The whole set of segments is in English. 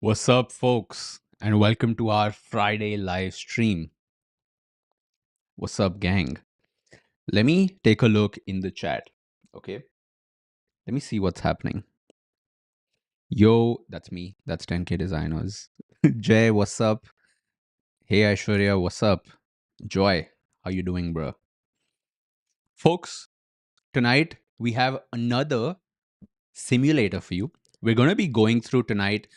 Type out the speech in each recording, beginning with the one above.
What's up, folks, and welcome to our Friday live stream. What's up, gang? Let me take a look in the chat. Okay, let me see what's happening. Yo, that's me. That's 10K Designers. Jay, what's up? Hey, Aishwarya, what's up? Joy, how you doing, bro? Folks, tonight we have another simulator for you. We're going to be going through tonight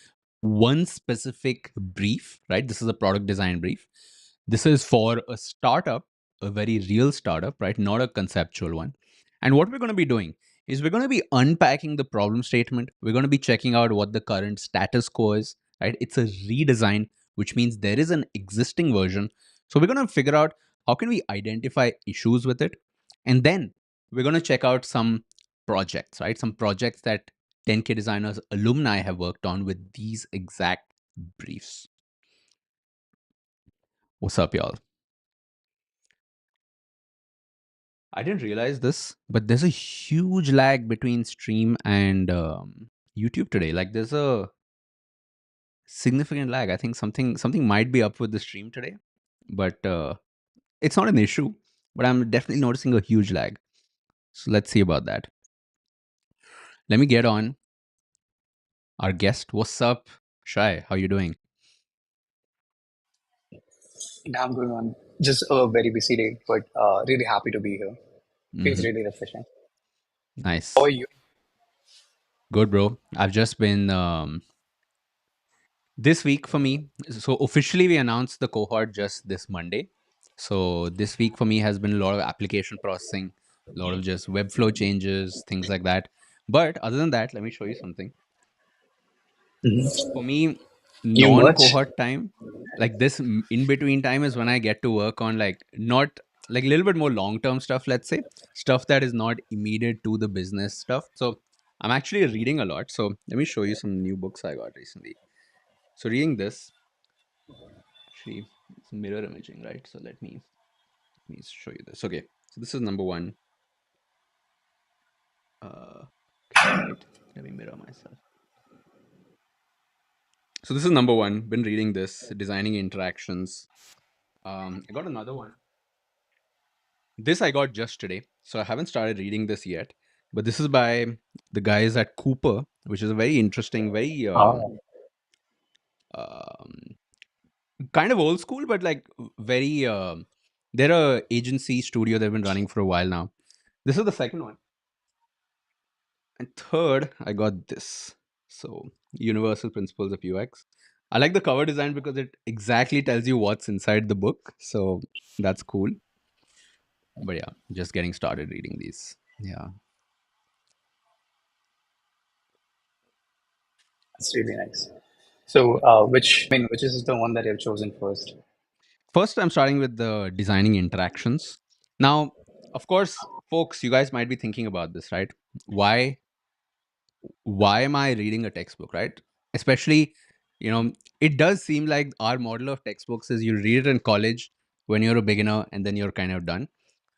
one specific brief, right? This is a product design brief. This is for a startup, a very real startup, right? Not a conceptual one. And what we're going to be doing is we're going to be unpacking the problem statement. We're going to be checking out what the current status quo is, right? It's a redesign, which means there is an existing version. So we're going to figure out how can we identify issues with it. And then we're going to check out some projects, right? Some projects that 10K Designers alumni have worked on with these exact briefs. What's up, y'all? I didn't realize this, but there's a huge lag between stream and YouTube today. Like, there's a significant lag. I think something might be up with the stream today, but it's not an issue. But I'm definitely noticing a huge lag. So let's see about that. Let me get on our guest. What's up, Shai? How you doing? Damn good one. Just a very busy day, but really happy to be here. Feels Mm-hmm. really refreshing. How Nice. are you? Good, bro. I've just been this week for me. So officially, we announced the cohort just this Monday. So this week for me has been a lot of application processing, a lot of just Webflow changes, things like that. But other than that, let me show you something. Mhm. For me, You merch? non-cohort time, like this in between time is when I get to work on like not like a little bit more long-term stuff, let's say, stuff that is not immediate to the business stuff. So I'm actually reading a lot. So let me show you some new books I got recently. So reading this, actually, it's mirror imaging, right? So let me show you this. Okay, so this is number one. Okay, wait, let me mirror myself. So this is number one. Been reading this, designing interactions. I got another one. This I got just today, so I haven't started reading this yet. But this is by the guys at Cooper, which is a very interesting, very Oh, um, kind of old school, but like very. They're a agency studio they've been running for a while now. This is the second one. And third, I got this. So, Universal Principles of UX. I like the cover design because it exactly tells you what's inside the book. So, that's cool. But yeah, just getting started reading these. Yeah. that's really nice. So, which is the one that you've chosen first? First, I'm starting with the designing interactions. Now, of course, folks, you guys might be thinking about this, right? Why why am I reading a textbook, right? Especially, it does seem like our model of textbooks is you read it in college when you're a beginner and then you're kind of done.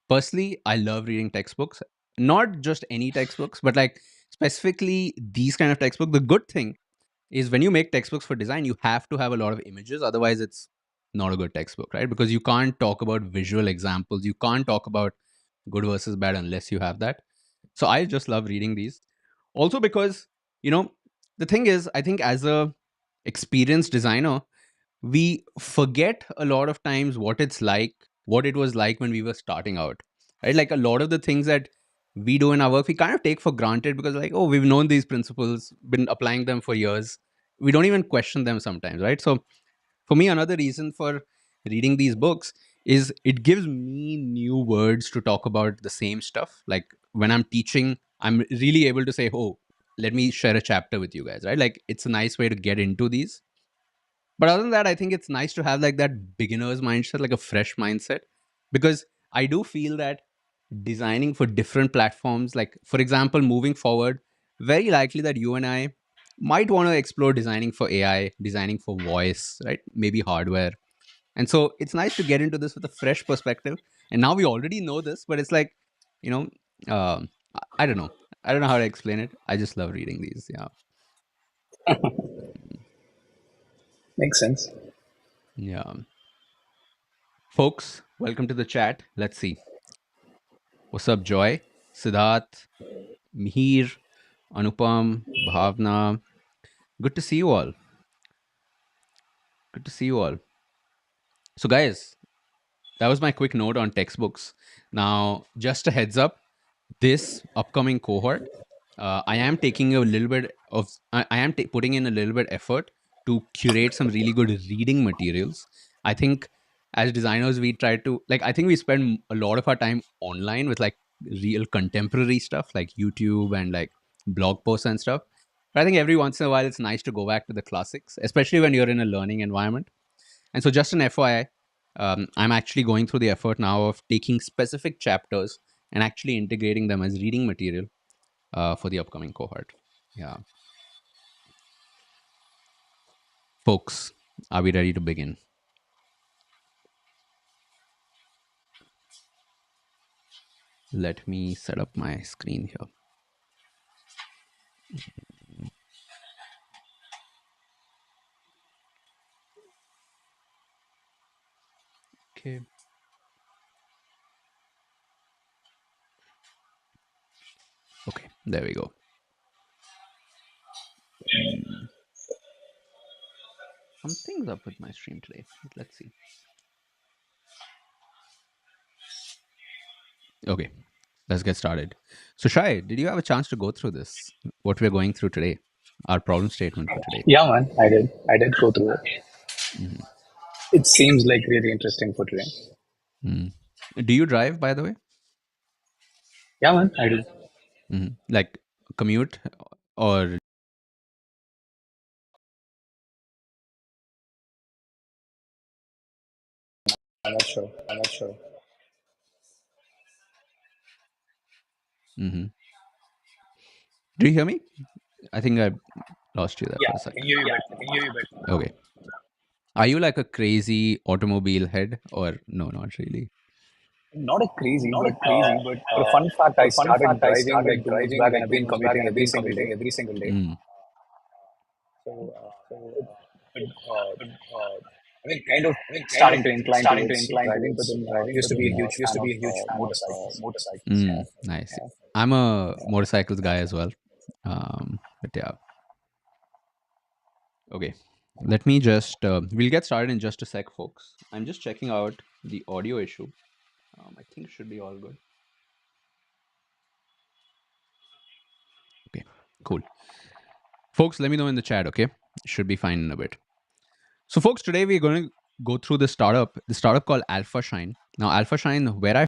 Personally, I love reading textbooks, not just any textbooks, but like specifically these kind of textbooks. The good thing is when you make textbooks for design, you have to have a lot of images. Otherwise, it's not a good textbook, right? Because you can't talk about visual examples. You can't talk about good versus bad unless you have that. So I just love reading these. Also because, you know, the thing is, I think as a experienced designer, we forget a lot of times what it was like when we were starting out, right? Like a lot of the things that we do in our work, we kind of take for granted because, like, oh, we've known these principles, been applying them for years. We don't even question them sometimes, right? So, for me, another reason for reading these books is it gives me new words to talk about the same stuff. Like when I'm teaching, I'm really able to say, oh, let me share a chapter with you guys, right? Like it's a nice way to get into these, but other than that, I think it's nice to have like that beginner's mindset, like a fresh mindset, because I do feel that designing for different platforms, like for example, moving forward, very likely that you and I might want to explore designing for AI, designing for voice, right? Maybe hardware. And so it's nice to get into this with a fresh perspective. And now we already know this, but it's like, you know, I don't know. I don't know how to explain it. I just love reading these. Yeah. Makes sense. Yeah. Folks, welcome to the chat. Let's see. What's up, Joy? Siddharth, Mihir, Anupam, Bhavna. Good to see you all. Good to see you all. So, guys, that was my quick note on textbooks. Now, just a heads up, this upcoming cohort, I am taking a little bit of, I am putting in a little bit effort to curate some really good reading materials. I think as designers, we try to, like, I think we spend a lot of our time online with like real contemporary stuff like YouTube and like blog posts and stuff. But I think every once in a while, it's nice to go back to the classics, especially when you're in a learning environment. And so, just an FYI, I'm actually going through the effort now of taking specific chapters and actually integrating them as reading material for the upcoming cohort. Yeah. Folks, are we ready to begin? Let me set up my screen here. Okay. Okay. There we go. Something's up with my stream today. Let's see. Okay. Let's get started. So, Shai, did you have a chance to go through this? What we're going through today? Our problem statement for today. Yeah, man, I did. I did go through it. Mhm. It seems like really interesting for today. Mm. Do you drive, by the way? Yeah, man, I do. Like commute or I'm not sure. I'm not sure. hmm do you hear me? I think I lost you there Yeah, for a I can second. hear you better. I can hear you better now. Okay. Are you like a crazy automobile head or no, not really? Not a crazy, Not a but crazy, but for a fun fact, for I a fun started fact, I driving like started 2 months driving back, and like I've two been months back, commuting and I've every been single day. commuting every single day. So, So, it, it, I mean, kind of I mean, kind of starting to incline starting to towards incline driving, but towards then driving, used but to be then a huge used fan to of be a huge fan of motorcycles. motorcycles. Nice. I'm a motorcycles guy as well. But yeah, okay. Let me just, we'll get started in just a sec, folks. I'm just checking out the audio issue. I think it should be all good. Okay, cool. Folks, let me know in the chat, okay? Should be fine in a bit. So, folks, today we're going to go through the startup called Alpha Shine. Now, Alpha Shine, where I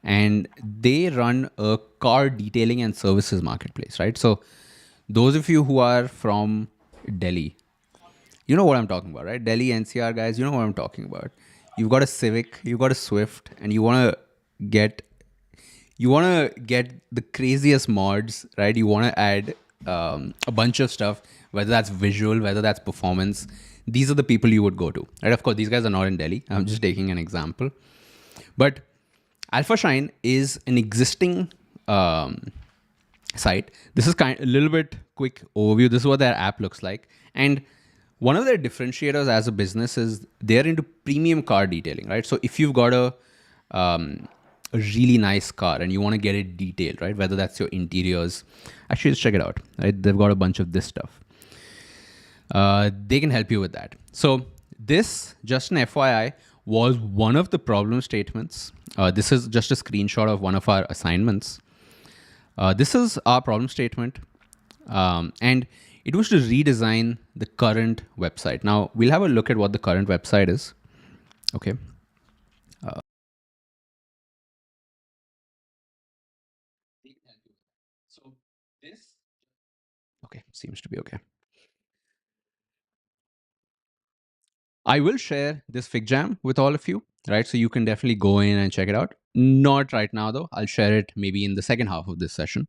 and they run a car detailing and services marketplace, right? So, those of you who are from Delhi, you know what I'm talking about, right? Delhi NCR guys, you know what I'm talking about. You've got a Civic, you've got a Swift, and get you want to get the craziest mods, right? You want to add a bunch of stuff, whether that's visual, whether that's performance. These are the people you would go to, right? Of course, these guys are not in Delhi. I'm just taking an example. But Alpha Shine is an existing site. This is a little bit quick overview. This is what their app looks like. And one of their differentiators as a business is they're into premium car detailing, right? So if you've got a really nice car and you want to get it detailed, right? Whether that's your interiors, actually just check it out, right? They've got a bunch of this stuff. They can help you with that. So this, just an FYI, was one of the problem statements. This is just a screenshot of one of our assignments. This is our problem statement, and it was to redesign the current website. Now we'll have a look at what the current website is. Okay. So this. Okay, seems to be okay. I will share this Figjam with all of you, right? So you can definitely go in and check it out. Not right now though. I'll share it maybe in the second half of this session.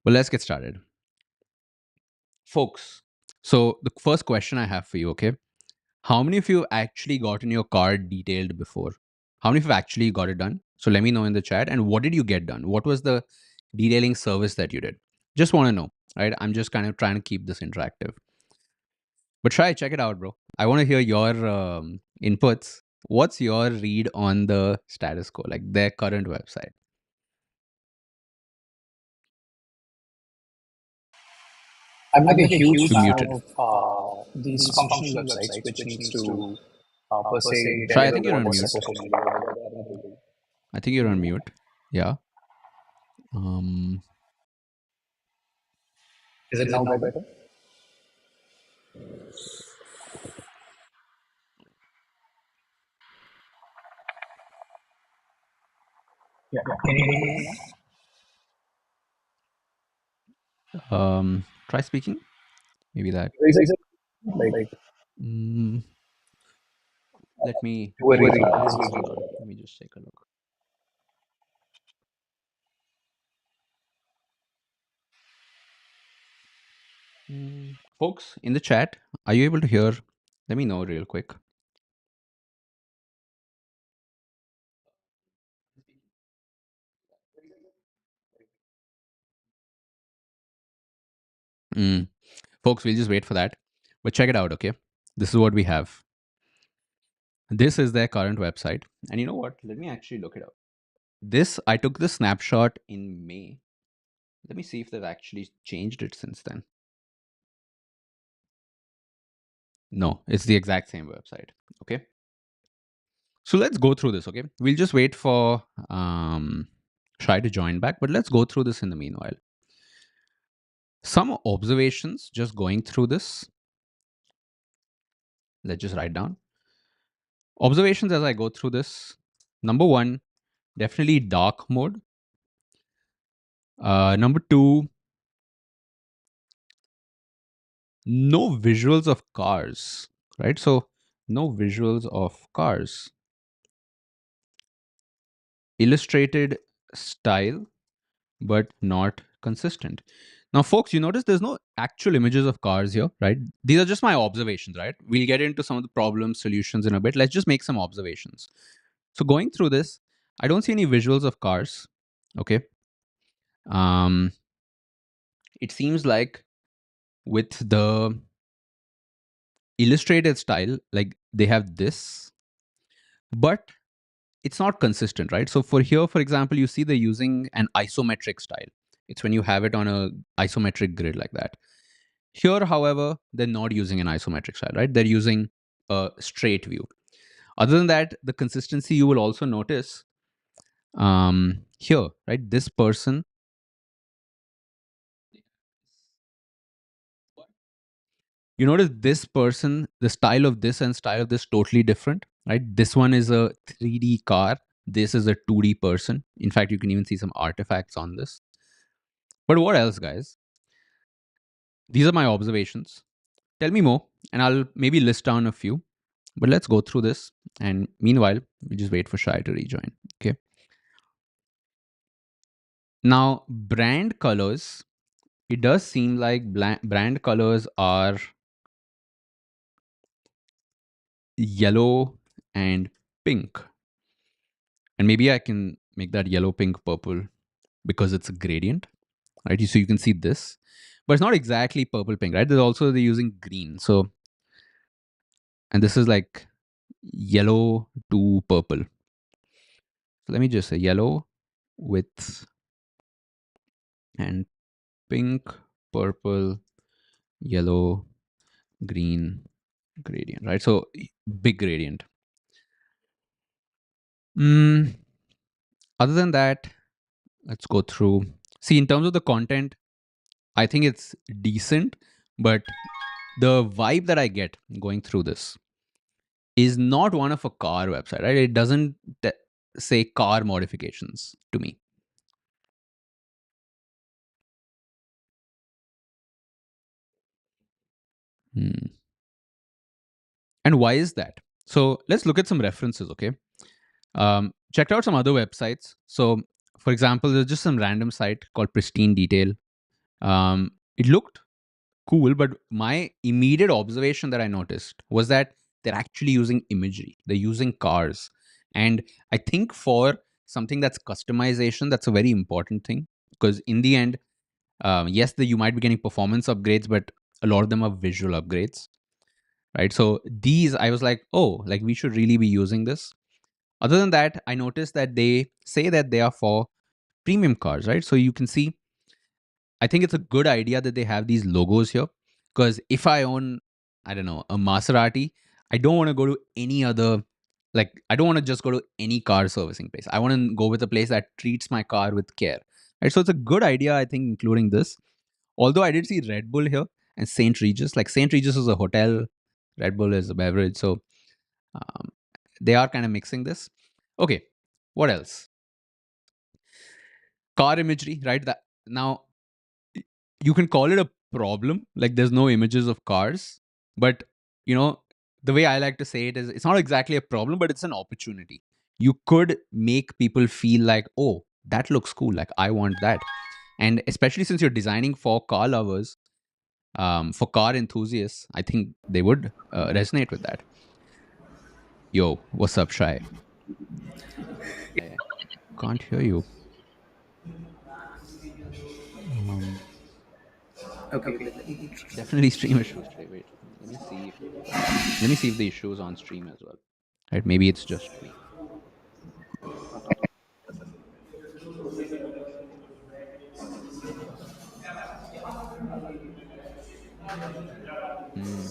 But let's get started, folks. So the first question I have for you, okay? How many of you actually gotten your card detailed before? How many of you actually got it done? So let me know in the chat. And what did you get done? What was the detailing service that you did? Just want to know, right? I'm just kind of trying to keep this interactive. But try check it out, bro. I want to hear your inputs. What's your read on the status quo, like their current website? I'm like a huge You're fan muted. of these functional websites, which needs to per se Try. I deliver think you're what on it's mute. supposed to deliver. I think you're on mute. Yeah. Um. Is it now better? Yeah. Can you hear me now? Try speaking. Maybe that. Is it like Mm, let me do a try read? this. Hold on. Let me just take a look. Folks in the chat, are you able to hear? Let me know real quick. Mm. Folks, we'll just wait for that. But check it out, okay? This is what we have. This is their current website. And you know what? Let me actually look it up. This, I took the snapshot in May. Let me see if they've actually changed it since then. No, it's the exact same website. Okay. So let's go through this, okay? We'll just wait for Shai to join back, but let's go through this in the meanwhile. Some observations just going through this. Let's just write down. Observations as I go through this. Number one, definitely dark mode. Number two, no visuals of cars, right? So, no visuals of cars. Illustrated style, but not consistent. Now, folks, you notice there's no actual images of cars here, right? These are just my observations, right? We'll get into some of the problem solutions in a bit. Let's just make some observations. So, going through this, I don't see any visuals of cars. Okay. Um, it seems like with the illustrated style, like they have this, but it's not consistent, right? So for here, for example, you see they're using an isometric style. It's when you have it on a isometric grid like that. Here, however, they're not using an isometric style, right? They're using a straight view. Other than that, the consistency you will also notice here, right? This person, you notice this person, the style of this and style of this totally different, right? This one is a 3D car. This is a 2D person. In fact, you can even see some artifacts on this. But what else, guys? These are my observations. Tell me more, and I'll maybe list down a few. But let's go through this. And meanwhile, we just wait for Shai to rejoin. Okay. Now, brand colors, it does seem like brand colors are yellow and pink. And maybe I can make that yellow, pink, purple because it's a gradient, right? So you can see this, but it's not exactly purple, pink, right? There's also they're using green. So, and this is like yellow to purple. So let me just say yellow with and pink, purple, yellow, green gradient, right? So big gradient. Mm, other than that, let's go through. See, in terms of the content, I think it's decent, but the vibe that I get going through this is not one of a car website, right? It doesn't say car modifications to me. Hmm. And why is that? So let's look at some references, okay? Checked out some other websites. So, for example, there's just some random site called Pristine Detail. It looked cool, but my immediate observation that I noticed was that they're actually using imagery. They're using cars, and I think for something that's customization, that's a very important thing because in the end, Yes, you might be getting performance upgrades, but a lot of them are visual upgrades, right? So these, I was like, oh, like we should really be using this. Other than that, I noticed that they say that they are for premium cars, right? So you can see, I think it's a good idea that they have these logos here, because if I own, I don't know, a Maserati, I don't want to go to any other, like, I don't want to just go to any car servicing place. I want to go with a place that treats my car with care, right? So it's a good idea, I think, including this. Although I did see Red Bull here and St. Regis. Like St. Regis is a hotel, Red Bull is a beverage. So um, they are kind of mixing this. Okay, what else? Car imagery, right? That now you can call it a problem. Like there's no images of cars, but you know the way I like to say it is, it's not exactly a problem, but it's an opportunity. You could make people feel like, oh, that looks cool. Like I want that, and especially since you're designing for car lovers, for car enthusiasts, I think they would resonate with that. Yo, what's up, Shy? I can't hear you. Um, Okay, let me Definitely stream issues today. Wait, let me see. Let me see if the issue is on stream as well. Right? Maybe it's just me. Hmm.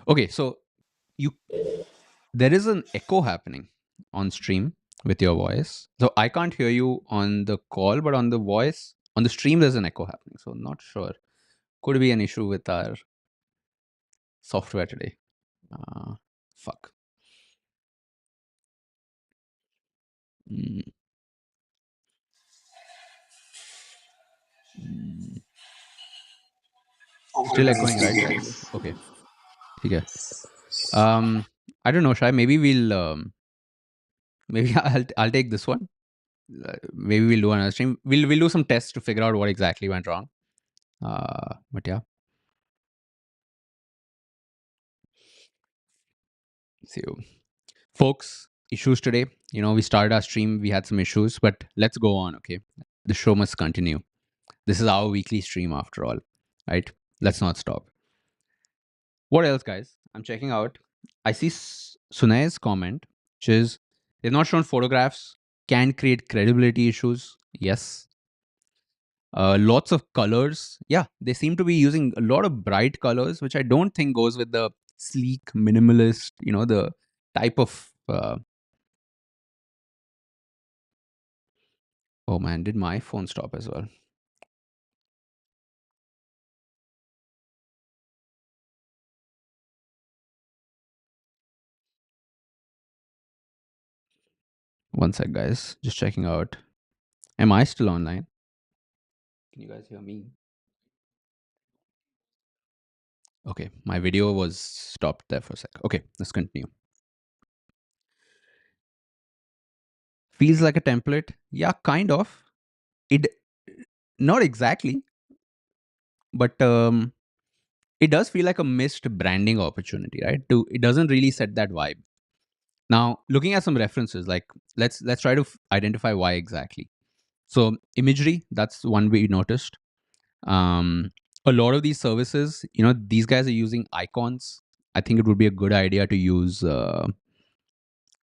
Okay, so you there is an echo happening on stream with your voice. So I can't hear you on the call, but on the voice, on the stream, there's an echo happening. So not sure. Could be an issue with our software today. Uh, Fuck. Mm, mm. Still echoing, right, guys? Okay. Okay. I don't know, Shai. Maybe we'll maybe I'll take this one. Maybe we'll do another stream. We'll do some tests to figure out what exactly went wrong. But yeah, see you, folks. Issues today. You know, we started our stream. We had some issues, but let's go on. Okay, the show must continue. This is our weekly stream after all, right? Let's not stop. What else, guys? I'm checking out. I see Sunay's comment, which is they've not shown photographs, can create credibility issues. Yes. Lots of colors. Yeah, they seem to be using a lot of bright colors, which I don't think goes with the sleek, minimalist, the type of. Oh man, did my phone stop as well? One sec, guys. Just checking out. Am I still online? Can you guys hear me? Okay, my video was stopped there for a sec. Okay, let's continue. Feels like a template. Yeah, kind of. It not exactly, but it does feel like a missed branding opportunity, right? It doesn't really set that vibe. Now, looking at some references, like let's try to identify why exactly. So, imagery, that's one we noticed. Um, a lot of these services, these guys are using icons. I think it would be a good idea to use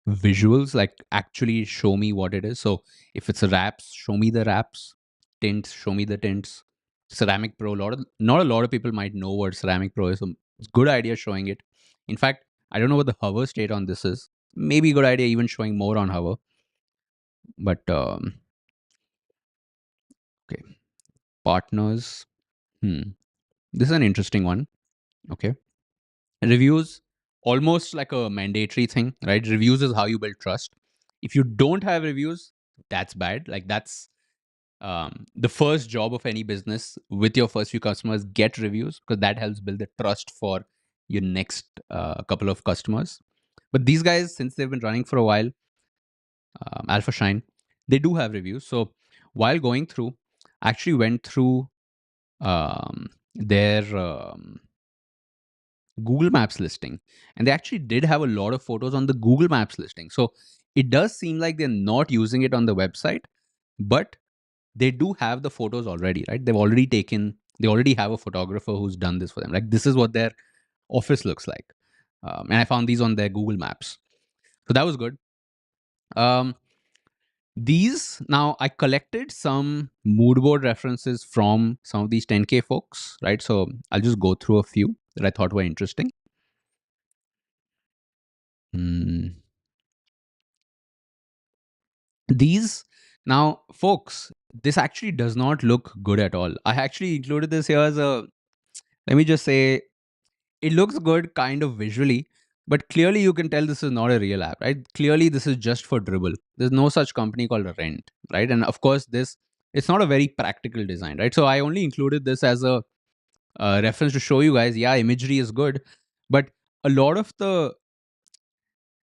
visuals, like actually show me what it is. So if it's a wraps, show me the wraps. Tints, show me the tints. Ceramic Pro, not a lot of people might know what Ceramic Pro is. So it's a good idea showing it. In fact, I don't know what the hover state on this is. Maybe a good idea even showing more on hover. But okay, partners. This is an interesting one. Okay, reviews, almost like a mandatory thing, right? Reviews is how you build trust. If you don't have reviews, that's bad. Like that's the first job of any business. With your first few customers, get reviews, because that helps build the trust for your next couple of customers. But these guys, since they've been running for a while, Alpha Shine, they do have reviews. So while going through, I actually went through their Google Maps listing, and they actually did have a lot of photos on the Google Maps listing. So it does seem like they're not using it on the website, but they do have the photos already, right? They already have a photographer who's done this for them. Like, this is what their office looks like. And I found these on their Google Maps. So that was good. Um, these now I collected some mood board references from some of these 10K folks, right? So I'll just go through a few that I thought were interesting. Hmm. These now, folks, this actually does not look good at all. I actually included this here as a, let me just say, it looks good kind of visually, but clearly you can tell this is not a real app, right? Clearly this is just for dribble. There's no such company called a Rent, right? And of course, it's not a very practical design, right? So I only included this as a reference to show you guys, yeah, imagery is good, but a lot of the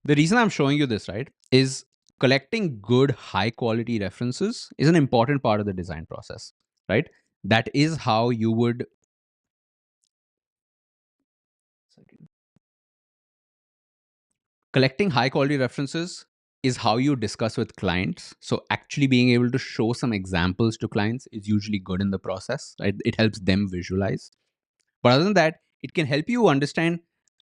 reason I'm showing you this, right, is collecting good, high quality references is an important part of the design process, right? That is how you would. Collecting high quality references is how you discuss with clients. So, actually being able to show some examples to clients is usually good in the process, right? It helps them visualize. But other than that, it can help you understand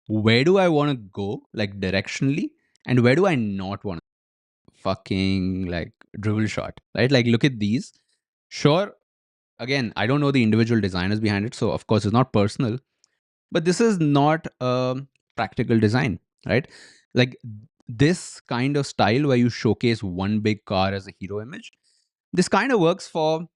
where do I want to go, like directionally, and where do I not want to fucking like dribble shot, right? Like, look at these. Sure, again, I don't know the individual designers behind it, so of course it's not personal, but this is not a practical design, right? Like, this kind of style where you showcase one big car as a hero image, this kind of works for,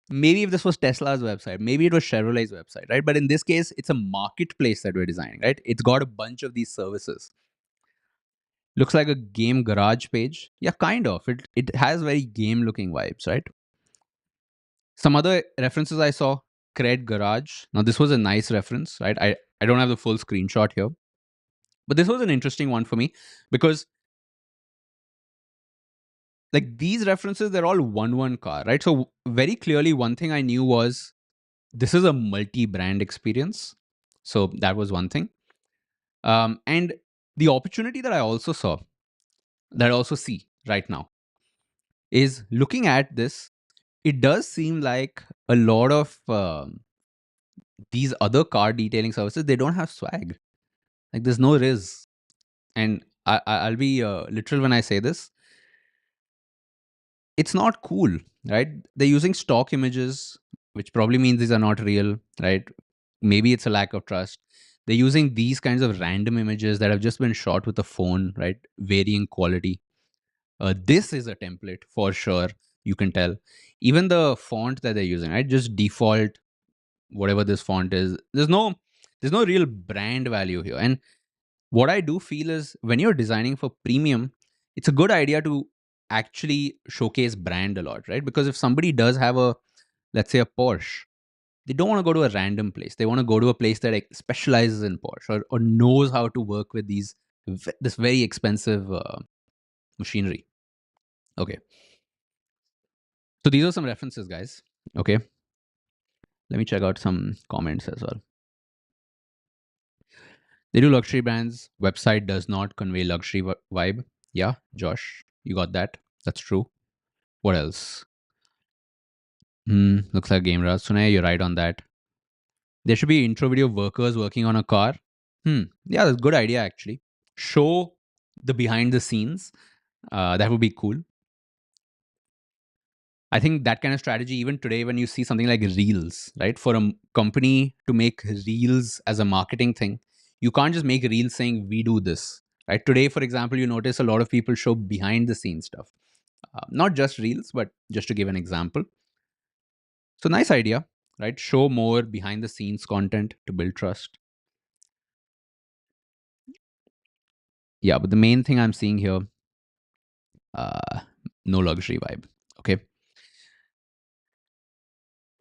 maybe if this was Tesla's website, maybe it was Chevrolet's website, right? But in this case, it's a marketplace that we're designing, right? It's got a bunch of these services. Looks like a game garage page. Yeah, kind of. It has very game looking vibes, right? Some other references I saw, Cred Garage. Now, this was a nice reference, right? I don't have the full screenshot here, but this was an interesting one for me because, like, these references, they're all one car, right? So very clearly, one thing I knew was this is a multi-brand experience. So that was one thing. And the opportunity that I also saw, that I also see right now, is looking at this. It does seem like a lot of these other car detailing services, they don't have swag. Like, there's no riz. And I'll be literal when I say this. It's not cool, right? They're using stock images, which probably means these are not real, right? Maybe it's a lack of trust. They're using these kinds of random images that have just been shot with a phone, right? Varying quality. This is a template for sure. You can tell. Even the font that they're using, right? Just default, whatever this font is. There's no real brand value here. And what I do feel is when you're designing for premium, it's a good idea to actually showcase brand a lot, right? Because if somebody does have a, let's say, a Porsche, they don't want to go to a random place. They want to go to a place that like, specializes in Porsche, or knows how to work with this very expensive machinery. Okay. So these are some references, guys. Okay. Let me check out some comments as well. They do luxury brands. Website does not convey luxury vibe. Yeah, Josh, you got that. That's true. What else? Looks like game Raj. Sunay, you're right on that. There should be intro video of workers working on a car. Yeah, that's a good idea actually. Show the behind the scenes. That would be cool. I think that kind of strategy, even today, when you see something like Reels, right? For a company to make Reels as a marketing thing, you can't just make Reels saying, we do this, right? Today, for example, you notice a lot of people show behind the scenes stuff. Not just Reels, but just to give an example. So, nice idea, right? Show more behind the scenes content to build trust. Yeah, but the main thing I'm seeing here, uh, no luxury vibe. Okay.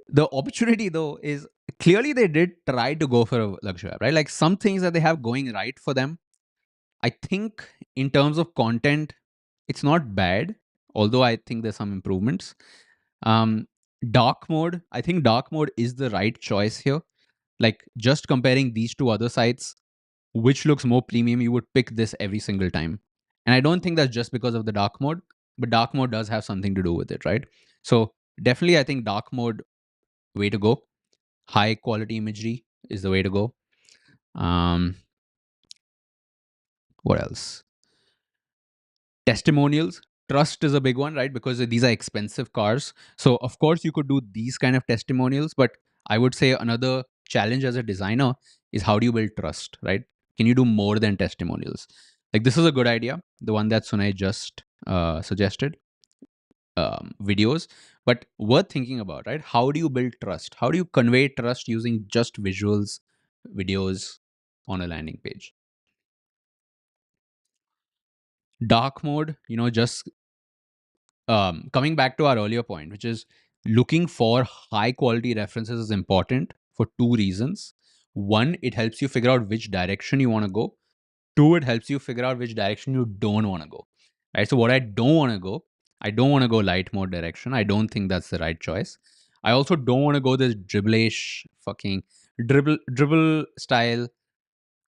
The opportunity though is clearly they did try to go for a luxury vibe, right? Like, some things that they have going right for them. I think in terms of content, it's not bad, although I think there's some improvements. Um, dark mode, I think dark mode is the right choice here. Like, just comparing these two other sites, which looks more premium, you would pick this every single time. And I don't think that's just because of the dark mode, but dark mode does have something to do with it, right? So Definitely, I think dark mode, way to go. High quality imagery is the way to go. Um, what else? Testimonials. Trust is a big one, right? Because these are expensive cars. So, of course, you could do these kind of testimonials. But I would say another challenge as a designer is how do you build trust, right? Can you do more than testimonials? Like, this is a good idea, the one that Sunay just suggested, videos, but worth thinking about, right? How do you build trust? How do you convey trust using just visuals, videos on a landing page? Dark mode, just coming back to our earlier point, which is looking for high quality references is important for two reasons. One, it helps you figure out which direction you want to go. Two, it helps you figure out which direction you don't want to go. Right. So what I don't want to go light mode direction. I don't think that's the right choice. I also don't want to go this dribblish fucking dribble style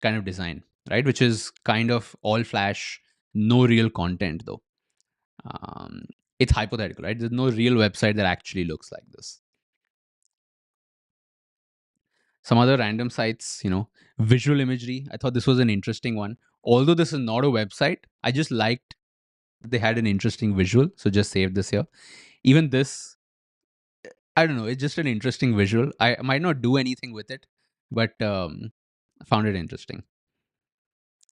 kind of design, right? Which is kind of all flash, no real content though. Um, it's hypothetical, right? There's no real website that actually looks like this. Some other random sites, visual imagery. I thought this was an interesting one. Although this is not a website, I just liked that they had an interesting visual. So just saved this here. Even this, I don't know, it's just an interesting visual. I might not do anything with it, but I found it interesting.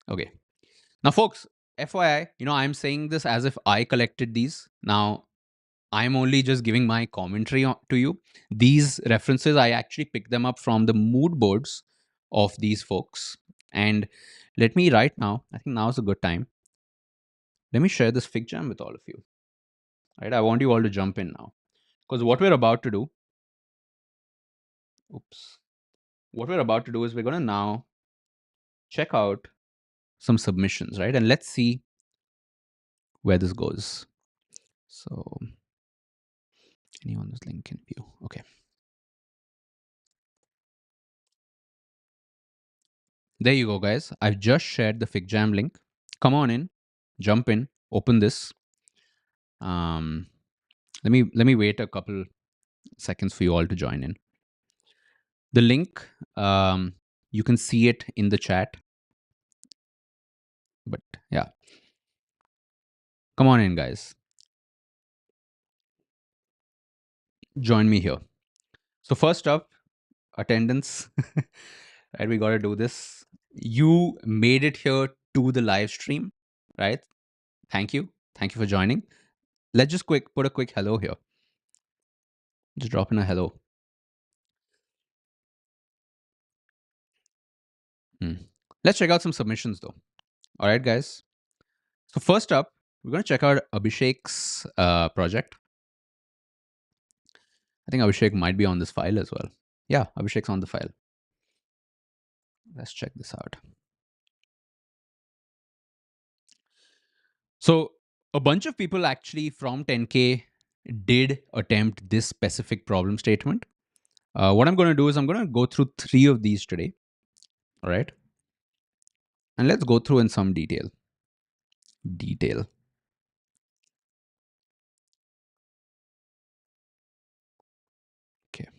Okay. Now, folks, FYI, I'm saying this as if I collected these. Now, I'm only just giving my commentary to you. These references, I actually picked them up from the mood boards of these folks. And let me right now, I think now is a good time. Let me share this Figjam with all of you. Right? I want you all to jump in now. Because what we're about to do, oops, what we're about to do is we're going to now check out some submissions, right? And let's see where this goes. So, anyone this link can view. Okay. There you go, guys. I've just shared the Figjam link. Come on in, jump in, open this. Um, let me wait a couple seconds for you all to join in. The link, you can see it in the chat. But yeah, come on in, guys. Join me here. So first up, attendance. Right, we got to do this. You made it here to the live stream, right? Thank you. Thank you for joining. Let's just put a quick hello here. Just drop in a hello. Hmm. Let's check out some submissions though. All right, guys. So first up, we're going to check out Abhishek's project. I think Abhishek might be on this file as well. Yeah, Abhishek's on the file. Let's check this out. So a bunch of people actually from 10K did attempt this specific problem statement. What I'm going to do is I'm going to go through 3 of these today. All right. And let's go through in some detail. Okay.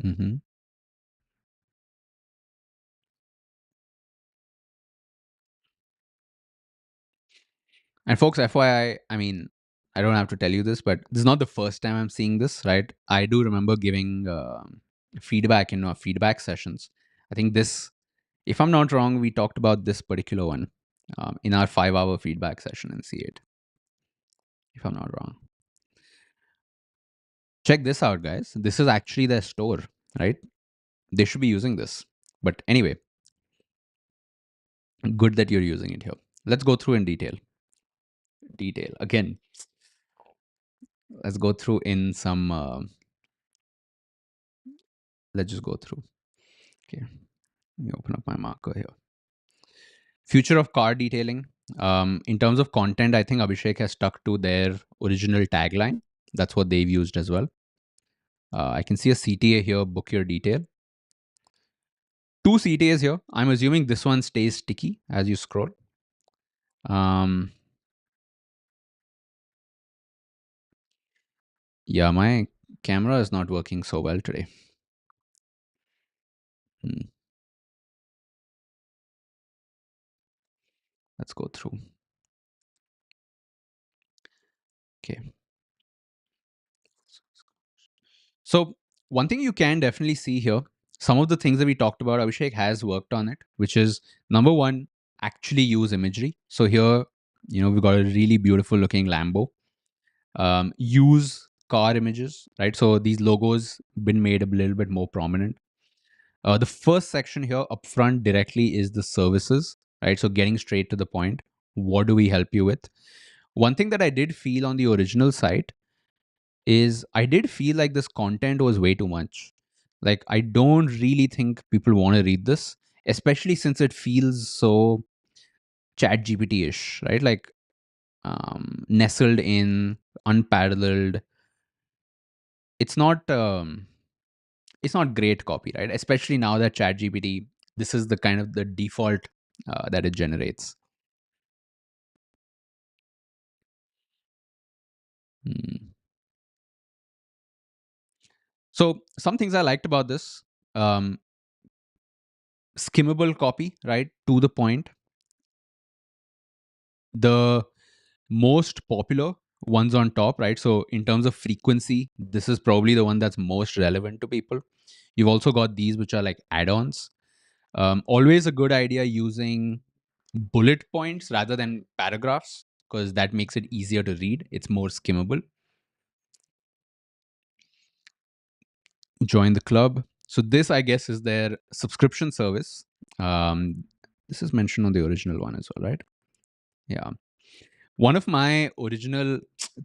Mm-hmm. And folks, I mean, I don't have to tell you this, but this is not the first time I'm seeing this, right? I do remember giving feedback in our feedback sessions. I think this, if I'm not wrong, we talked about this particular one in our 5-hour feedback session in C8, if I'm not wrong. Check this out, guys. This is actually their store, right? They should be using this. But anyway, good that you're using it here. Let's go through in detail. Again, let's go through in some. Let's just go through. Okay. Let me open up my marker here. Future of car detailing. In terms of content, I think Abhishek has stuck to their original tagline. That's what they've used as well. I can see a CTA here, book your detail. Two CTAs here. I'm assuming this one stays sticky as you scroll. Um, yeah, my camera is not working so well today. Hmm, let's go through. Okay. So one thing you can definitely see here, some of the things that we talked about, Abhishek has worked on it, which is number one, actually use imagery. So here, we've got a really beautiful looking Lambo. Use car images, right? So these logos been made a little bit more prominent. The first section here up front directly is the services, right? So getting straight to the point. What do we help you with? One thing that I did feel on the original site is I did feel like this content was way too much. Like, I don't really think people want to read this, especially since it feels so chat GPT ish, right? Like, nestled in, unparalleled. It's not. It's not great copy, right? Especially now that chat GPT, this is the kind of the default that it generates. Hmm. So some things I liked about this, um, skimmable copy, right? To the point. The most popular ones on top, right? So in terms of frequency, this is probably the one that's most relevant to people. You've also got these which are like add-ons. Always a good idea using bullet points rather than paragraphs because that makes it easier to read. It's more skimmable. Join the club. So this, I guess, is their subscription service. Um, this is mentioned on the original one as well, right? Yeah. One of my original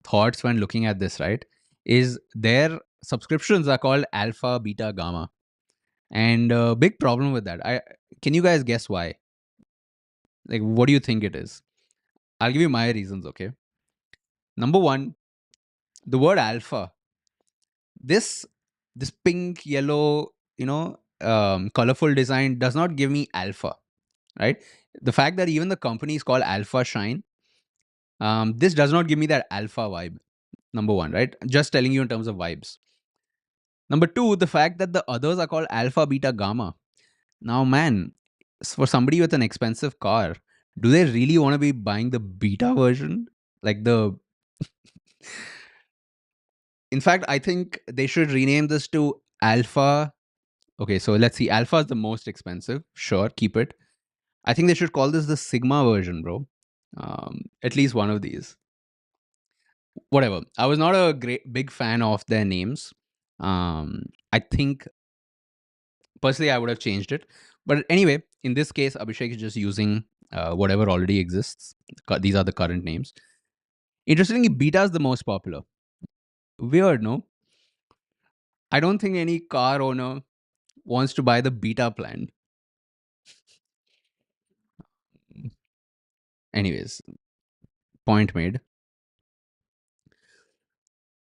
thoughts when looking at this, right, is their subscriptions are called alpha, beta, gamma, and a big problem with that. I Can you guys guess why? Like, what do you think it is? I'll give you my reasons. Okay. Number one, the word alpha. This this pink, yellow, colorful design does not give me alpha, right? The fact that even the company is called Alpha Shine, this does not give me that alpha vibe. Number one, right? Just telling you in terms of vibes. Number two, the fact that the others are called alpha, beta, gamma. Now, man, for somebody with an expensive car, do they really want to be buying the beta version? Like the. In fact, I think they should rename this to alpha. Okay, so let's see. Alpha is the most expensive. Sure, keep it. I think they should call this the Sigma version, bro. At least one of these. Whatever. I was not a great big fan of their names. I think personally I would have changed it, but anyway, in this case, Abhishek is just using whatever already exists. These are the current names. Interestingly, beta is the most popular. Weird, no? I don't think any car owner wants to buy the beta plan. Anyways, point made.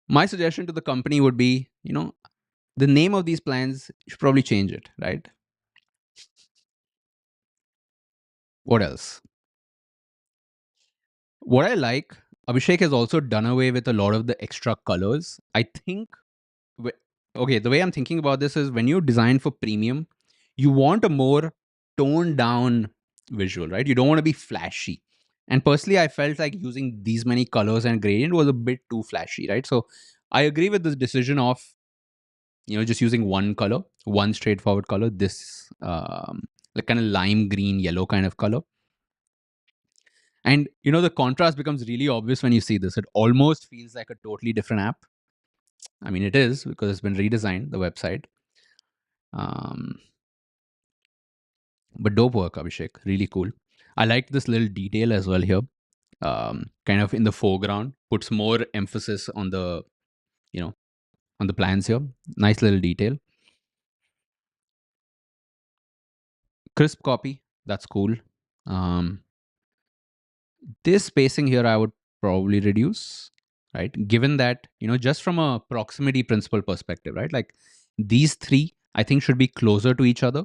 My suggestion to the company would be, the name of these plans, you should probably change it, right? What else? What I like, Abhishek has also done away with a lot of the extra colors. I think, okay, the way I'm thinking about this is when you design for premium, you want a more toned down visual, right? You don't want to be flashy. And personally, I felt like using these many colors and gradient was a bit too flashy, right? So I agree with this decision of, just using one color, one straightforward color, this like kind of lime green, yellow kind of color. And the contrast becomes really obvious when you see this. It almost feels like a totally different app. I mean, it is because it's been redesigned, the website. Um, but dope work, Abhishek. Really cool. I like this little detail as well here. Kind of in the foreground, puts more emphasis on the, you know, on the plans here. Nice little detail. Crisp copy. That's cool. Um, this spacing here, I would probably reduce. right? Given that, just from a proximity principle perspective, right? Like these three, I think, should be closer to each other.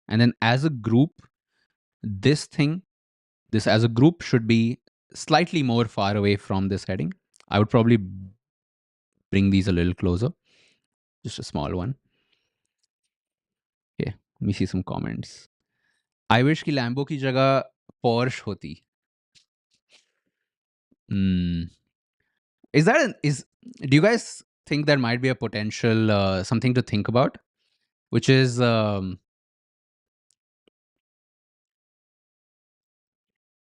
And then as a group, this thing, this as a group should be slightly more far away from this heading. I would probably bring these a little closer, just a small one. Okay, let me see some comments. I wish कि Lambo की जगह Porsche होती. Hmm. Is that is? Do you guys think there might be a potential something to think about, which is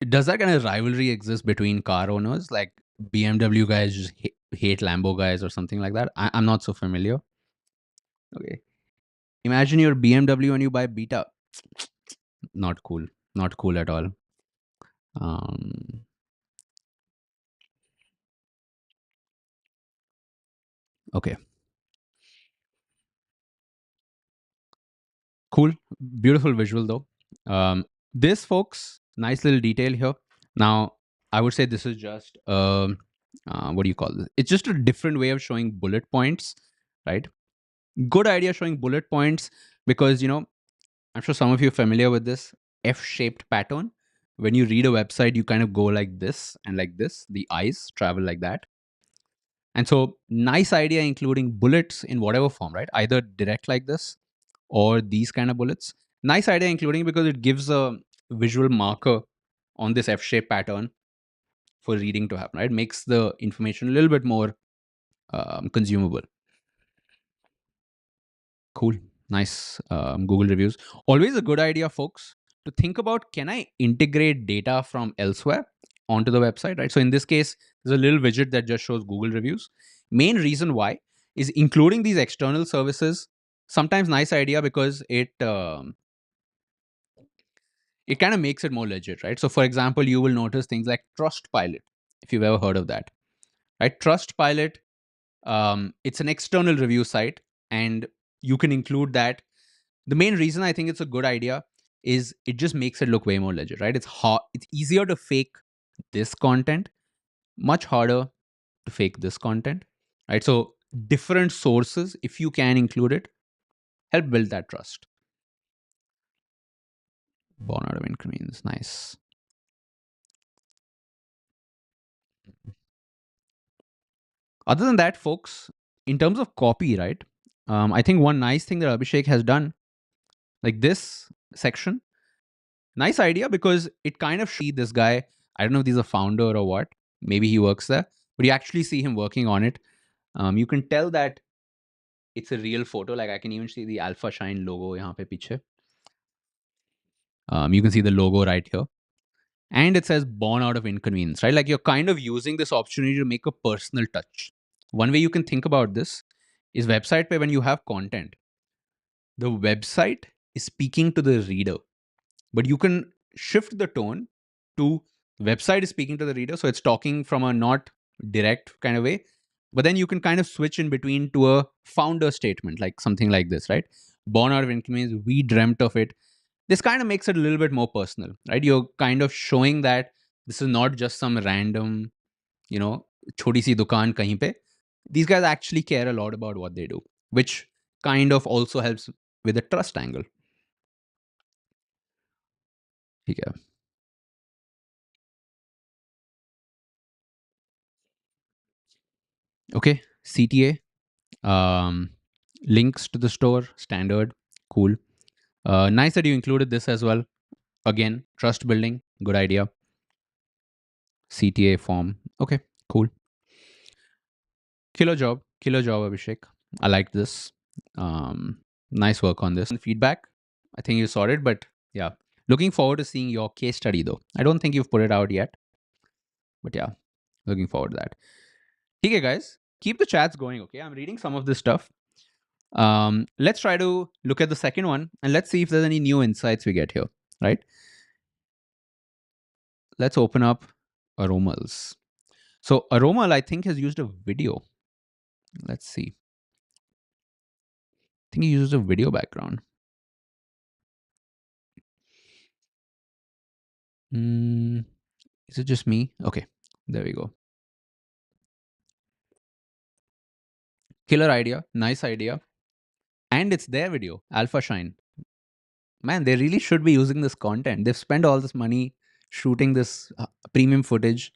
does that kind of rivalry exist between car owners, like BMW guys just hate Lambo guys or something like that? I'm not so familiar. Okay, imagine your BMW and you buy Beta. Not cool. Not cool at all. Um, okay, cool. Beautiful visual though. This, folks, nice little detail here. Now, I would say this is just what do you call this? It's just a different way of showing bullet points, right? Good idea showing bullet points because I'm sure some of you are familiar with this F-shaped pattern. When you read a website, you kind of go like this and like this. The eyes travel like that. And so, nice idea including bullets in whatever form, right? Either direct like this or these kind of bullets. Nice idea including because it gives a visual marker on this F-shaped pattern for reading to happen, right? Makes the information a little bit more consumable. Cool. Nice Google reviews. Always a good idea, folks, to think about, can I integrate data from elsewhere onto the website, right? So in this case, there's a little widget that just shows Google reviews. Main reason why is including these external services. Sometimes nice idea because it kind of makes it more legit, right? So for example, you will notice things like Trustpilot, if you've ever heard of that, right? Trustpilot, it's an external review site, and you can include that. The main reason I think it's a good idea is it just makes it look way more legit, right? It's easier to fake this content, much harder to fake this content, right? So different sources, if you can include it, help build that trust. Born out of inconvenience, nice. Other than that, folks, in terms of copy, right? I think one nice thing that Abhishek has done, like this section, nice idea because it kind of see this guy. I don't know if he's a founder or what. Maybe he works there, but you actually see him working on it. You can tell that it's a real photo. Like I can even see the Alpha Shine logo यहाँ पे पीछे. You can see the logo right here. And it says born out of inconvenience, right? Like you're kind of using this opportunity to make a personal touch. One way you can think about this is website where when you have content, the website is speaking to the reader, but you can shift the tone to website is speaking to the reader. So it's talking from a not direct kind of way, but then you can kind of switch in between to a founder statement, like something like this, right? Born out of inconvenience, we dreamt of it. This kind of makes it a little bit more personal, right? You're kind of showing that this is not just some random, you know, choti si dukaan kahin pe. These guys actually care a lot about what they do, which kind of also helps with the trust angle. ठीक है. Okay, CTA, links to the store, standard, cool. Nice that you included this as well. Again, trust building, good idea. CTA form, okay, cool. Killer job, Abhishek. I like this. Nice work on this. Feedback, I think you saw it, but yeah, looking forward to seeing your case study though. I don't think you've put it out yet, but yeah, looking forward to that. Okay, guys, keep the chats going. Okay, I'm reading some of this stuff. Let's try to look at the second one and let's see if there's any new insights we get here, right? Let's open up Aromas. So Aromal, I think, has used a video. Let's see. I think he used a video background. Is it just me? Okay, there we go. Killer idea, nice idea. And it's their video, Alpha Shine. Man, they really should be using this content. They've spent all this money shooting this premium footage.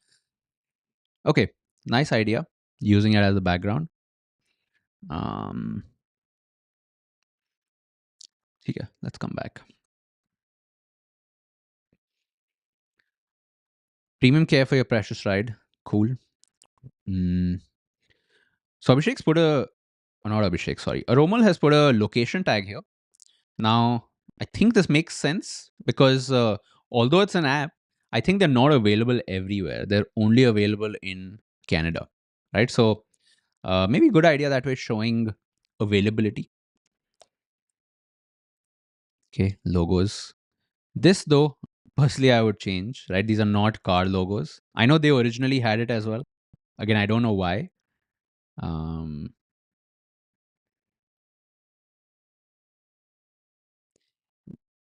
Okay, nice idea. Using it as a background. Um, okay, let's come back. Premium care for your precious ride. Cool. Mm. So Abhishek's put a, not Abhishek, sorry. Aromal has put a location tag here. Now, I think this makes sense because although it's an app, I think they're not available everywhere. They're only available in Canada, right? So maybe good idea that way showing availability. Okay, logos. This though, personally, I would change, right? These are not car logos. I know they originally had it as well. Again, I don't know why. Um,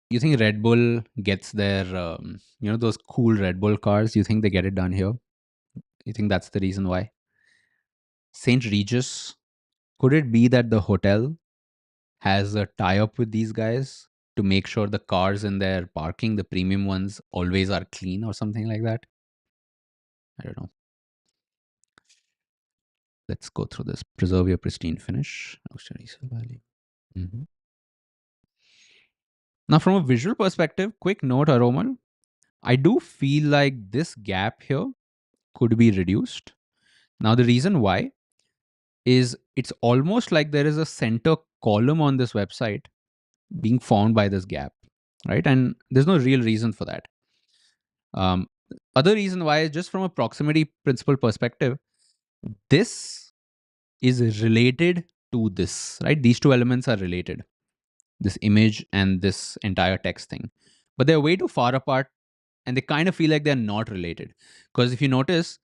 you think Red Bull gets their, those cool Red Bull cars? You think they get it done here? You think that's the reason why? St. Regis, could it be that the hotel has a tie up with these guys to make sure the cars in their parking, the premium ones, always are clean or something like that? I don't know. Let's go through this. Preserve your pristine finish. Auxiliary value. Mhm. Now, from a visual perspective, quick note, Aroman, I do feel like this gap here could be reduced. Now, the reason why is it's almost like there is a center column on this website being formed by this gap, right? And there's no real reason for that. Um, Other reason why is just from a proximity principle perspective, this is related to this, right? These two elements are related, this image and this entire text thing. But they're way too far apart and they kind of feel like they're not related. Because if you notice,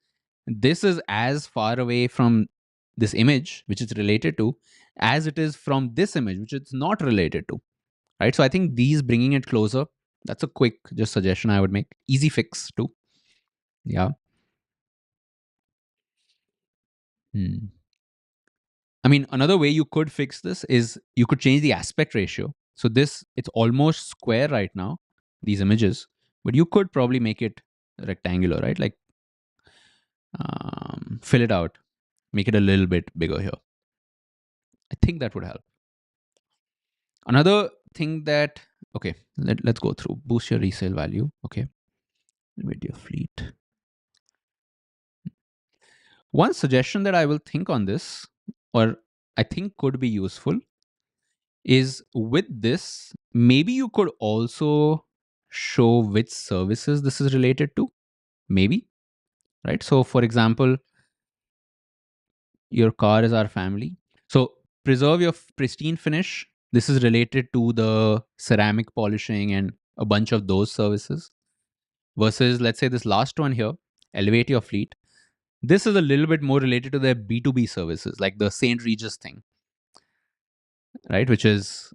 this is as far away from this image, which it's related to, as it is from this image, which it's not related to, right? So I think these bringing it closer, that's a quick just suggestion I would make. Easy fix too. Yeah. Hmm. I mean, another way you could fix this is you could change the aspect ratio. So this, it's almost square right now, these images, but you could probably make it rectangular, right? Like fill it out, make it a little bit bigger here. I think that would help. Another thing that, okay, let's go through. Boost your resale value. Okay. With your fleet. One suggestion that I will think on this, or I think could be useful, is with this, maybe you could also show which services this is related to. Maybe, right? So, for example, your car is our family. So, preserve your pristine finish. This is related to the ceramic polishing and a bunch of those services. Versus, let's say, this last one here, elevate your fleet. This is a little bit more related to their B2B services, like the St. Regis thing, right? Which is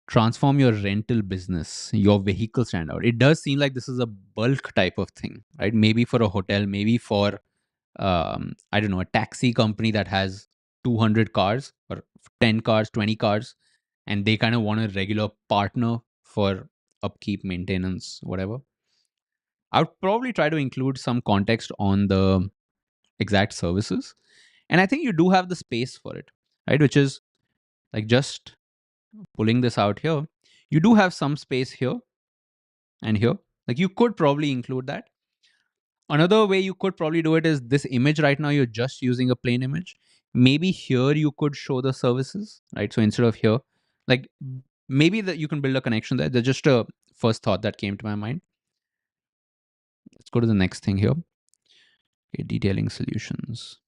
transform your rental business, your vehicle standout. It does seem like this is a bulk type of thing, right? Maybe for a hotel, maybe for, I don't know, a taxi company that has 200 cars or 10 cars, 20 cars, and they kind of want a regular partner for upkeep, maintenance, whatever. I would probably try to include some context on the exact services. And I think you do have the space for it, right? Which is like just pulling this out here. You do have some space here and here. Like you could probably include that. Another way you could probably do it is this image right now, you're just using a plain image. Maybe here you could show the services, right? So instead of here, like maybe that you can build a connection there. That's just a first thought that came to my mind. Let's go to the next thing here. Okay, detailing solutions.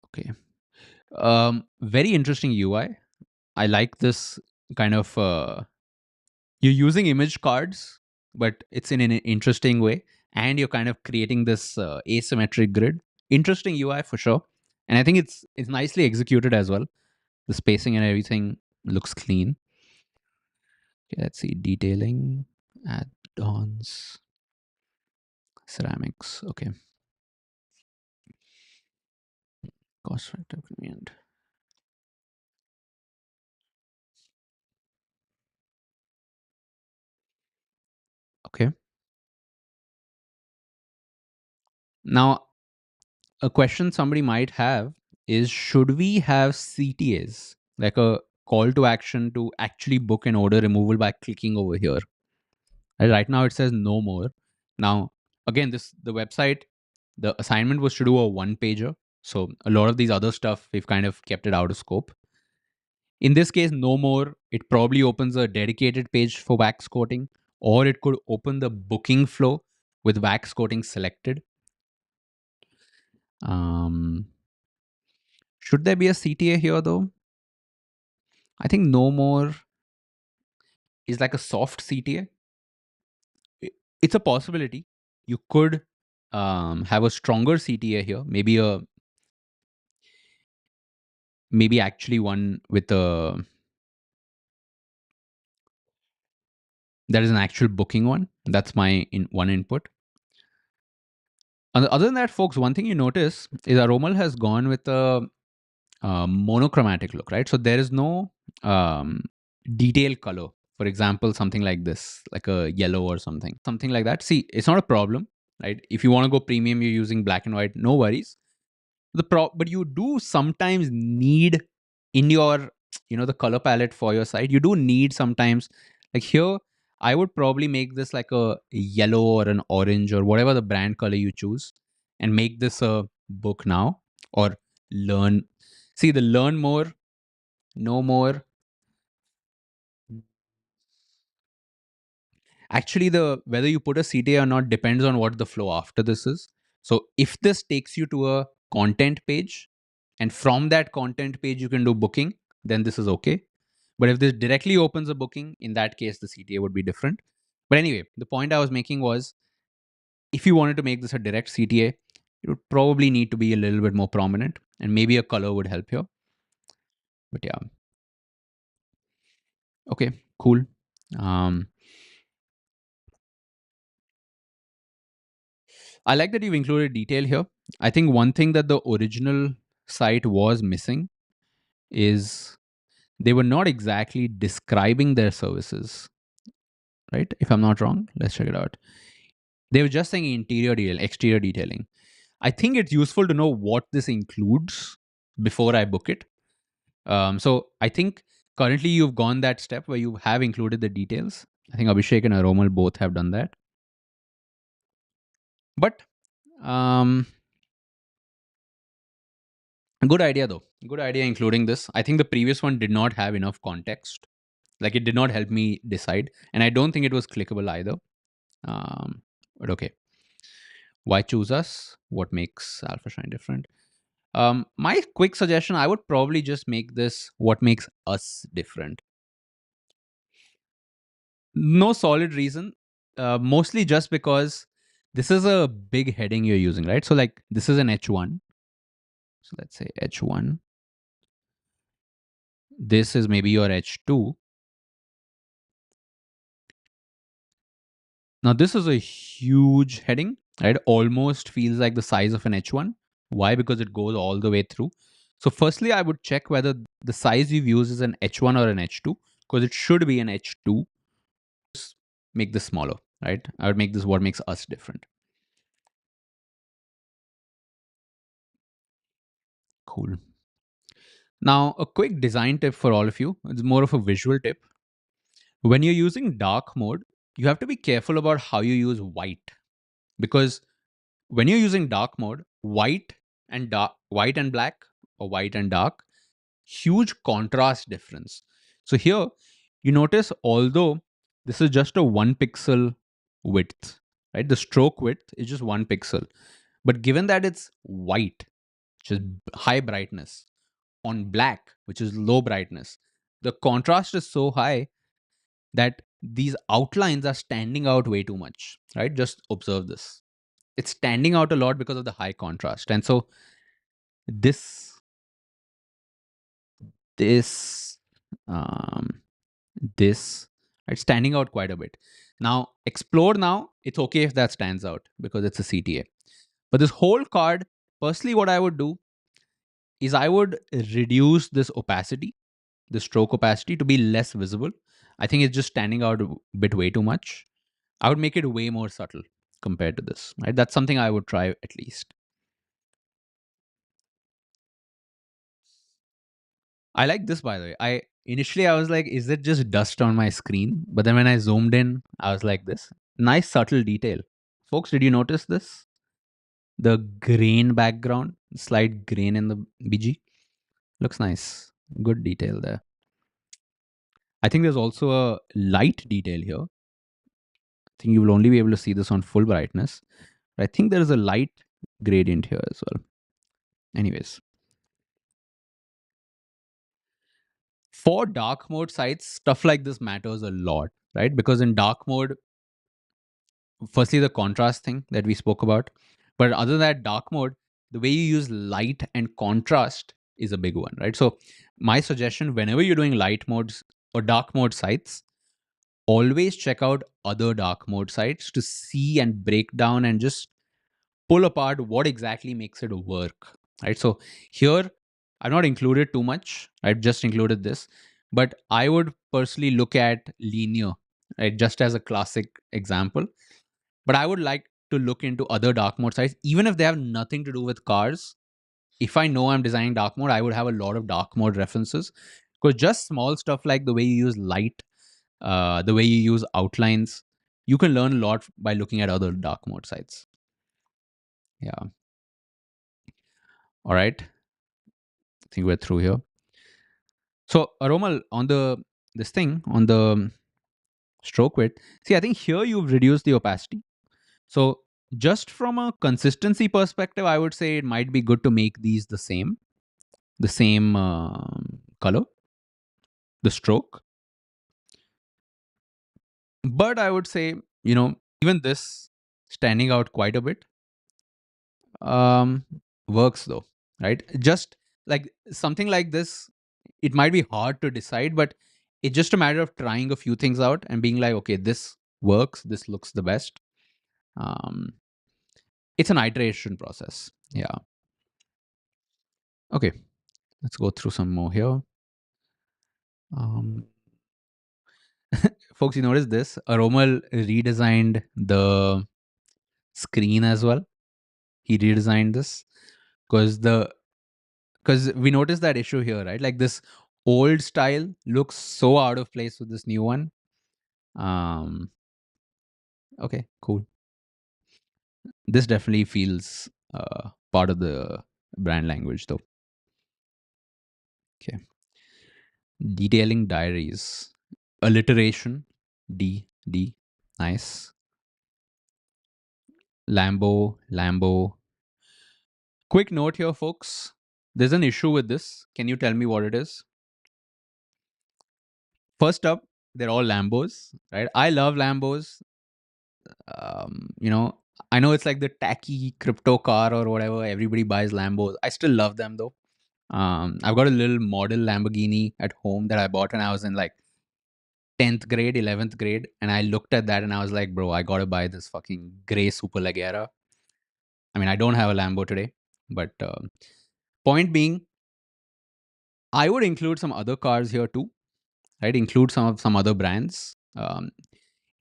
Okay. Very interesting UI. I like this kind of you're using image cards, but it's in an interesting way, and you're kind of creating this asymmetric grid. Interesting UI for sure, and I think it's nicely executed as well. The spacing and everything looks clean. Okay, let's see detailing, add-ons, ceramics. Okay, Cost factor convenient. Okay. Now, a question somebody might have is, should we have CTAs, like a call to action to actually book an order removal by clicking over here? Right now it says no more. Now, again, the website, the assignment was to do a one pager. So a lot of these other stuff, we've kind of kept it out of scope. In this case, no more. It probably opens a dedicated page for wax coating, or it could open the booking flow with wax coating selected. Um, should there be a CTA here though? I think no more is like a soft CTA. It's a possibility. You could have a stronger CTA here, maybe actually one with a that is an actual booking one. That's my one input. Other than that, folks, one thing you notice is Aromal has gone with a monochromatic look, right? So there is no detail color. For example, something like this, like a yellow or something like that. See, it's not a problem, right? If you want to go premium, you're using black and white, no worries. But you do sometimes need in your the color palette for your site, you do need sometimes, like here I would probably make this like a yellow or an orange or whatever the brand color you choose, and make this a book now, or learn. See, the learn more, no more. Actually, the whether you put a CTA or not depends on what the flow after this is. So if this takes you to a content page, and from that content page you can do booking, then this is okay. But if this directly opens a booking, in that case the CTA would be different. But anyway, the point I was making was, if you wanted to make this a direct CTA, it would probably need to be a little bit more prominent, and maybe a color would help here. But yeah, okay, cool. Um, I like that you've included detail here. I think one thing that the original site was missing is they were not exactly describing their services, right? If I'm not wrong, let's check it out. They were just saying interior detail, exterior detailing. I think it's useful to know what this includes before I book it. So I think currently you've gone that step where you have included the details. I think Abhishek and Aromal both have done that. But um, good idea though. Good idea including this. I think the previous one did not have enough context. Like, it did not help me decide, and I don't think it was clickable either. But okay, why choose us? What makes Alpha Shine different? My quick suggestion, I would probably just make this what makes us different. No solid reason. Mostly just because this is a big heading you're using, right? So like this is an H1. So let's say H1. This is maybe your H2. Now this is a huge heading, right? Almost feels like the size of an H1. Why? Because it goes all the way through. So firstly, I would check whether the size you've used is an H1 or an H2, because it should be an H2. Make this smaller, right? I would make this what makes us different. Cool. Now, a quick design tip for all of you. It's more of a visual tip. When you're using dark mode, you have to be careful about how you use white, because when you're using dark mode, white and black, or white and dark, huge contrast difference. So here you notice, although this is just a 1 pixel width, right? The stroke width is just 1 pixel. But given that it's white, which is high brightness, on black, which is low brightness, the contrast is so high that these outlines are standing out way too much, right? Just observe this. It's standing out a lot because of the high contrast. And so this, this, um, this, right, standing out quite a bit. Now, explore now, it's okay if that stands out because it's a CTA. But this whole card, personally, what I would do is I would reduce this opacity, the stroke opacity, to be less visible. I think it's just standing out a bit way too much. I would make it way more subtle compared to this. Right? That's something I would try at least. I like this, by the way. I was like, is it just dust on my screen? But then when I zoomed in, I was like, this nice subtle detail. Folks, did you notice this? The grain background, slight grain in the BG, looks nice. Good detail there. I think there's also a light detail here. I think you will only be able to see this on full brightness. But I think there is a light gradient here as well. Anyways, for dark mode sites, stuff like this matters a lot, right? Because in dark mode, firstly, the contrast thing that we spoke about. But other than that, dark mode, the way you use light and contrast is a big one, right? So, my suggestion whenever you're doing light modes or dark mode sites, always check out other dark mode sites to see and break down and just pull apart what exactly makes it work, right? So here I've not included too much, I've just included this, but I would personally look at linear, right, just as a classic example. But I would like to look into other dark mode sites even if they have nothing to do with cars. If I know I'm designing dark mode, I would have a lot of dark mode references, because just small stuff like the way you use light, the way you use outlines, you can learn a lot by looking at other dark mode sites. Yeah. All right. I think we're through here. So Aromal, on the this thing on the stroke width, see, I think here you've reduced the opacity. So just from a consistency perspective, I would say it might be good to make these the same color, the stroke. But I would say, even this standing out quite a bit um, works though, right? Just like something like this, it might be hard to decide, but it's just a matter of trying a few things out and being like, okay, this works, this looks the best. Um, it's an iteration process. Yeah. Okay. Let's go through some more here. Um, folks, you notice this? Aromal redesigned the screen as well. He redesigned this because we noticed that issue here, right? Like this old style looks so out of place with this new one. Um, okay, cool. This definitely feels part of the brand language, though. Okay, detailing diaries, alliteration, D, nice. Lambo. Quick note here, folks. There's an issue with this. Can you tell me what it is? First up, they're all Lambos, right? I love Lambos. You know, I know it's like the tacky crypto car or whatever. Everybody buys Lambos. I still love them though. I've got a little model Lamborghini at home that I bought when I was in like 10th grade, 11th grade. And I looked at that and I was like, bro, I got to buy this fucking gray Superleggera. I mean, I don't have a Lambo today, but point being, I would include some other cars here too, right? Include some other brands.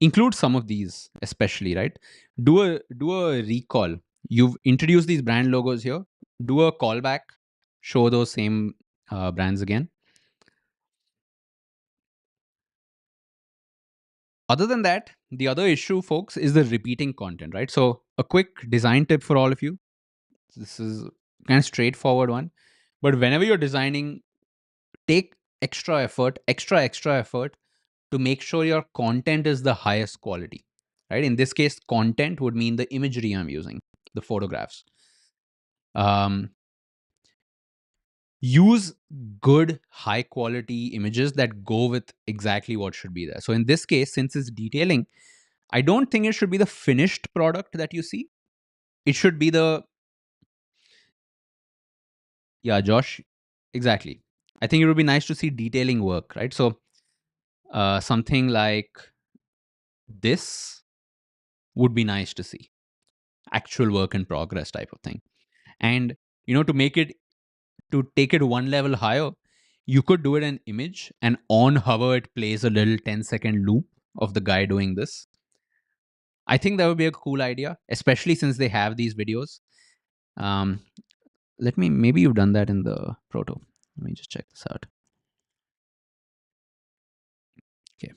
Include some of these especially, right? Do a recall. You've introduced these brand logos here. Do a callback. Show those same brands again. Other than that, the other issue, folks, is the repeating content, right? So a quick design tip for all of you. This is kind of straightforward one, but whenever you're designing, take extra effort to make sure your content is the highest quality, right? In this case, content would mean the imagery I'm using, the photographs. Um, use good, high quality images that go with exactly what should be there. So in this case, since it's detailing, I don't think it should be the finished product that you see. It should be yeah, Josh, exactly. I think it would be nice to see detailing work, right? So something like this would be nice to see, actual work in progress type of thing. And to make it to take it one level higher, you could do it in image, and on hover it plays a little 10-second loop of the guy doing this. I think that would be a cool idea, especially since they have these videos. Um, let me, maybe you've done that in the proto. Let me just check this out. Okay.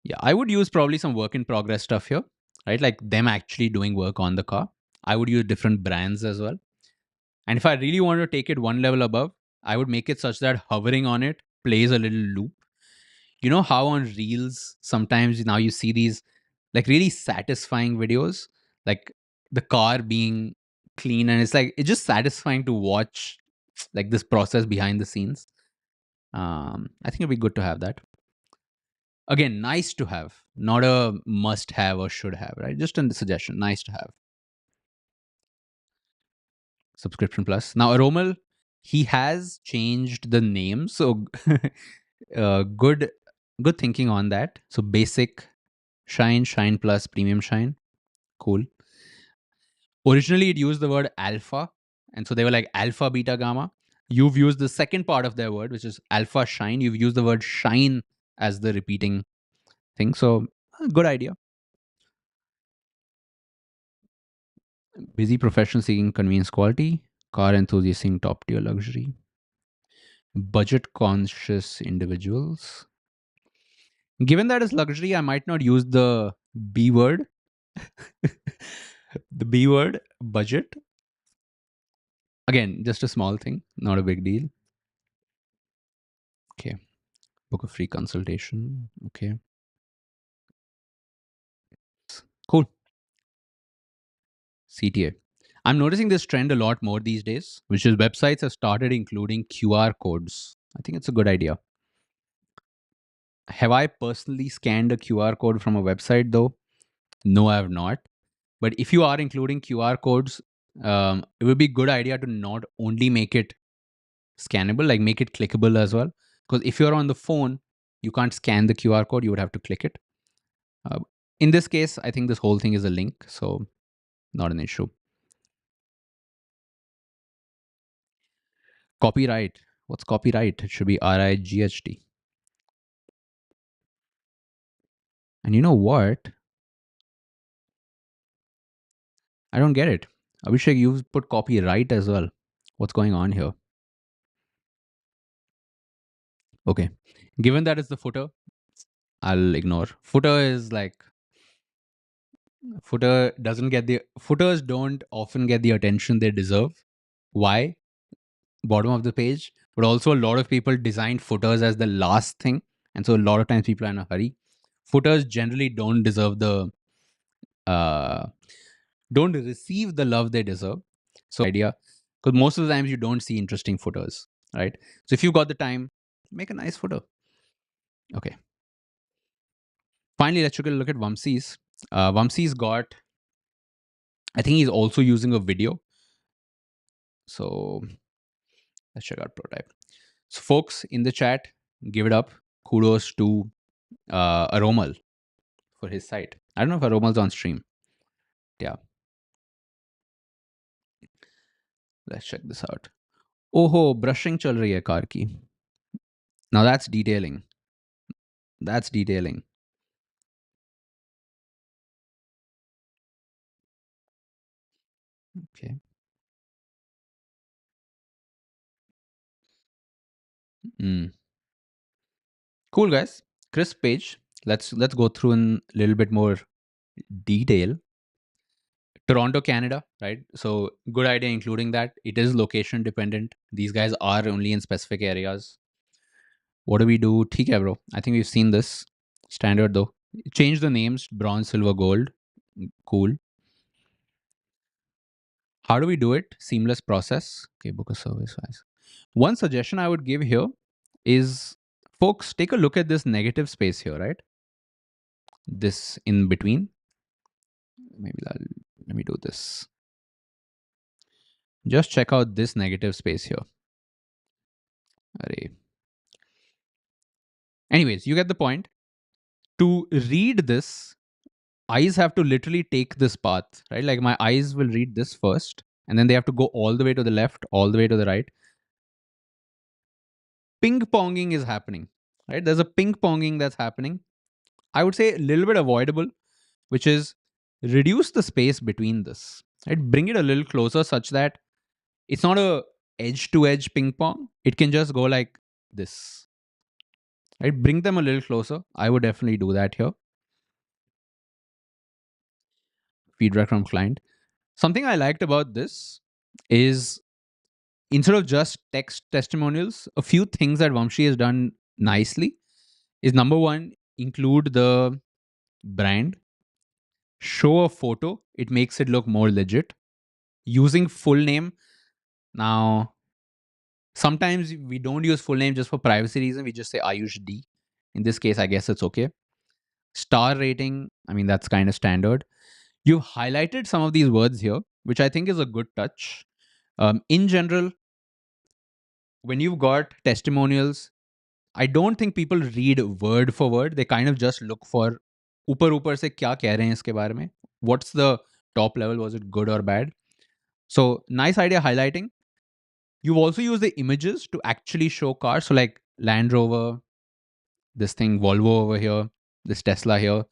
Yeah, I would use probably some work in progress stuff here, right? Like them actually doing work on the car. I would use different brands as well. And if I really want to take it one level above, I would make it such that hovering on it plays a little loop. You know how on Reels, sometimes now you see these like really satisfying videos, like the car being clean, and it's just satisfying to watch like this process behind the scenes. I think it'd be good to have that. Again, nice to have, not a must have or should have, right? Just a suggestion, nice to have. Subscription Plus. Now, Aromal, he has changed the name, so good thinking on that. So basic Shine, Shine Plus, Premium Shine, cool. Originally, it used the word alpha, and so they were like alpha, beta, gamma. You've used the second part of their word, which is alpha shine. You've used the word shine as the repeating thing. So, good idea. Busy professional seeking convenience quality. Car enthusiast seeking top tier luxury. Budget conscious individuals. Given that it's luxury, I might not use the B word. The B word, budget. Again, just a small thing, not a big deal. Okay. Book a free consultation. Okay. Cool. CTA. I'm noticing this trend a lot more these days, which is websites have started including QR codes. I think it's a good idea. Have I personally scanned a QR code from a website though? No, I have not. But if you are including QR codes, it would be a good idea to not only make it scannable, like make it clickable as well. Because if you're on the phone, you can't scan the QR code, you would have to click it. Uh, in this case, I think this whole thing is a link, so not an issue. Copyright. What's copyright? It should be RIGHT. And you know what? I don't get it. Abhishek, you've put copyright as well. What's going on here? Okay. Given that it's the footer, I'll ignore. Footer is like footers don't often get the attention they deserve. Why? Bottom of the page. But also a lot of people design footers as the last thing. And so a lot of times people are in a hurry. Footers generally don't deserve the don't receive the love they deserve. So idea, because most of the times you don't see interesting footers, right? So if you've got the time, make a nice footer. Okay. Finally, let's take a look at Vamsi's. Vamsi's got, I think he's also using a video. So let's check out prototype. So folks in the chat, give it up. Kudos to Aromal for his site. I don't know if Aromal's on stream. Yeah. Let's check this out. Oh, brushing chal rahi hai car ki. Now that's detailing. That's detailing. Okay. Mm. Cool, guys. Crisp page. Let's go through in a little bit more detail. Toronto, Canada, right? So good idea including that. It is location dependent. These guys are only in specific areas. What do we do? ठीक है, bro. I think we've seen this. Standard though. Change the names. Bronze, silver, gold. Cool. How do we do it? Seamless process. Okay, book a service. One suggestion I would give here is, folks, take a look at this negative space here, right? This in between. Maybe let me do this. Just check out this negative space here. Array. Anyways, you get the point. To read this, eyes have to literally take this path, right? Like my eyes will read this first, and then they have to go all the way to the left, all the way to the right. Ping ponging is happening, right? There's a ping ponging that's happening. I would say a little bit avoidable, which is reduce the space between this, right? Bring it a little closer such that it's not a edge to edge ping pong. It can just go like this, right? Bring them a little closer. I would definitely do that here. Feedback from client. Something I liked about this is instead of just text testimonials, a few things that Vamshi has done nicely is number one, include the brand, show a photo, it makes it look more legit. Using full name. Now, sometimes we don't use full name just for privacy reason. We just say Ayush D. In this case, I guess it's okay. Star rating, I mean, that's kind of standard. You've highlighted some of these words here, which I think is a good touch. In general, when you've got testimonials, I don't think people read word for word. They kind of just look for ऊपर ऊपर से क्या कह रहे हैं इसके बारे में. What's the top level? Was it good or bad? So nice idea highlighting. You've also used the images to actually show cars. So like Land Rover, this thing, Volvo over here, this Tesla here.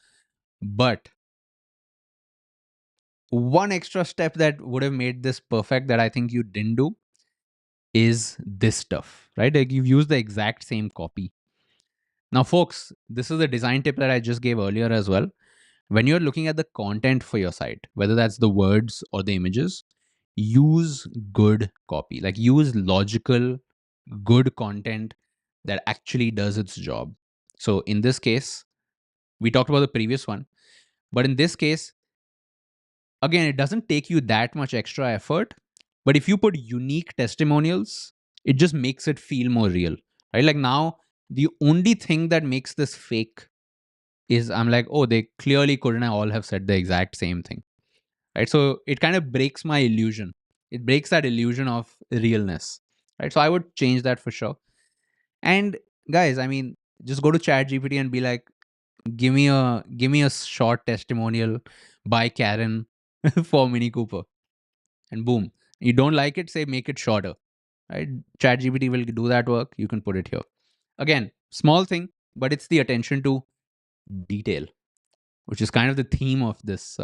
But one extra step that would have made this perfect that I think you didn't do is this stuff, right? Like you've used the exact same copy. Now, folks, this is a design tip that I just gave earlier as well. When you're looking at the content for your site, whether that's the words or the images, use good copy. Like use logical, good content that actually does its job. So in this case, we talked about the previous one, but in this case, again, it doesn't take you that much extra effort. But if you put unique testimonials, it just makes it feel more real, right? Like now, the only thing that makes this fake is I'm like, oh, they clearly couldn't all have said the exact same thing, right? So it kind of breaks my illusion. It breaks that illusion of realness, right? So I would change that for sure. And guys, I mean, just go to ChatGPT and be like, give me a short testimonial by Karen for Mini Cooper, and boom. You don't like it, say make it shorter, right? ChatGPT will do that work. You can put it here. Again, small thing, but it's the attention to detail, which is kind of the theme of this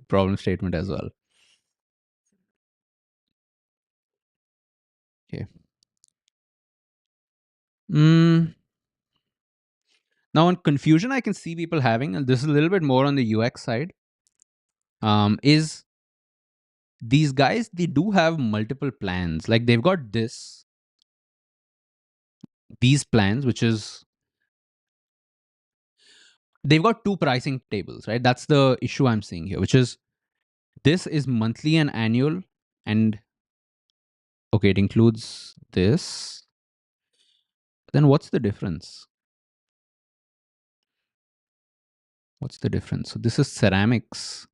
problem statement as well. Okay. Mm, Now, on confusion, I can see people having, and this is a little bit more on the UX side, is these guys, they do have multiple plans. Like they've got these plans, which is, they've got two pricing tables, right? That's the issue I'm seeing here, which is this is monthly and annual. And okay, it includes this. Then what's the difference? What's the difference? So this is ceramics,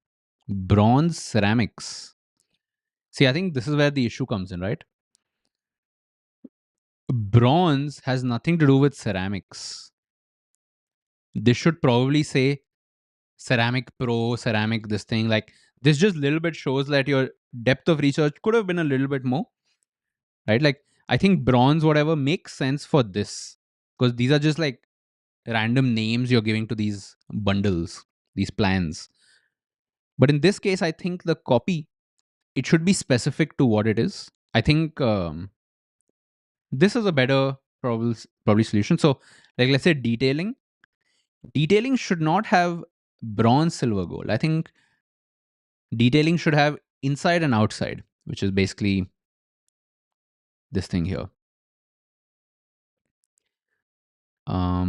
bronze ceramics. See, I think this is where the issue comes in, right? Bronze has nothing to do with ceramics. This should probably say ceramic pro, ceramic this thing. Like this just little bit shows that your depth of research could have been a little bit more, right? Like I think bronze, whatever, makes sense for this because these are just like random names you're giving to these bundles, these plans. But in this case, I think the copy, it should be specific to what it is. I think this is a better probably solution. So like let's say detailing should not have bronze, silver, gold. I think detailing should have inside and outside, which is basically this thing here.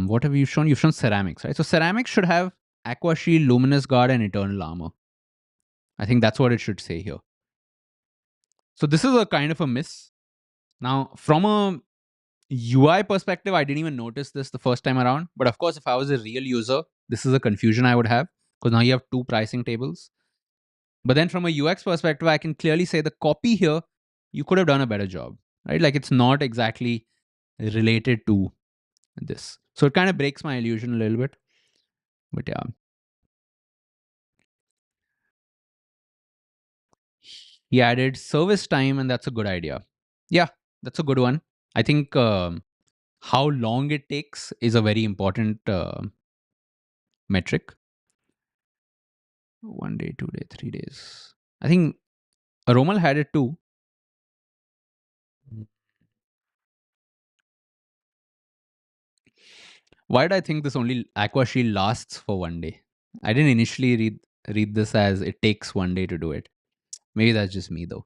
What have you shown? You've shown ceramics, right? So ceramics should have aqua shield, luminous guard, and eternal armor. I think that's what it should say here. So this is a kind of a miss. Now, from a UI perspective, I didn't even notice this the first time around. But of course, if I was a real user, this is a confusion I would have because now you have two pricing tables. But then from a UX perspective, I can clearly say the copy here, you could have done a better job, right? Like it's not exactly related to this. So it kind of breaks my illusion a little bit. But yeah. He added service time, and that's a good idea. Yeah, that's a good one. I think how long it takes is a very important metric. 1 day, 2 day, 3 days. I think Romal had it too. Why did I think this only Aqua Shield lasts for 1 day? I didn't initially read this as it takes 1 day to do it. Maybe that's just me though.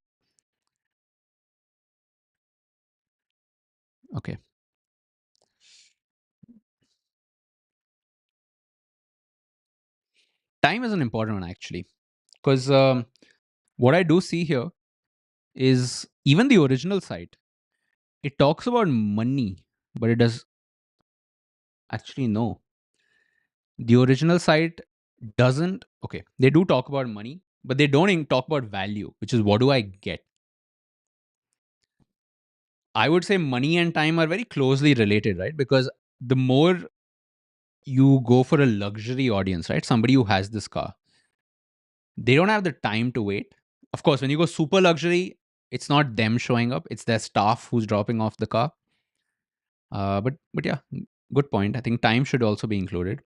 Okay. Time is an important one actually. Because what I do see here is even the original site, it talks about money, but it does actually no. The original site doesn't. Okay, they do talk about money, but they don't even talk about value, which is what do I get? I would say money and time are very closely related, right? Because the more you go for a luxury audience, right? Somebody who has this car, they don't have the time to wait. Of course, when you go super luxury, it's not them showing up, it's their staff who's dropping off the car. But yeah, good point. I think time should also be included.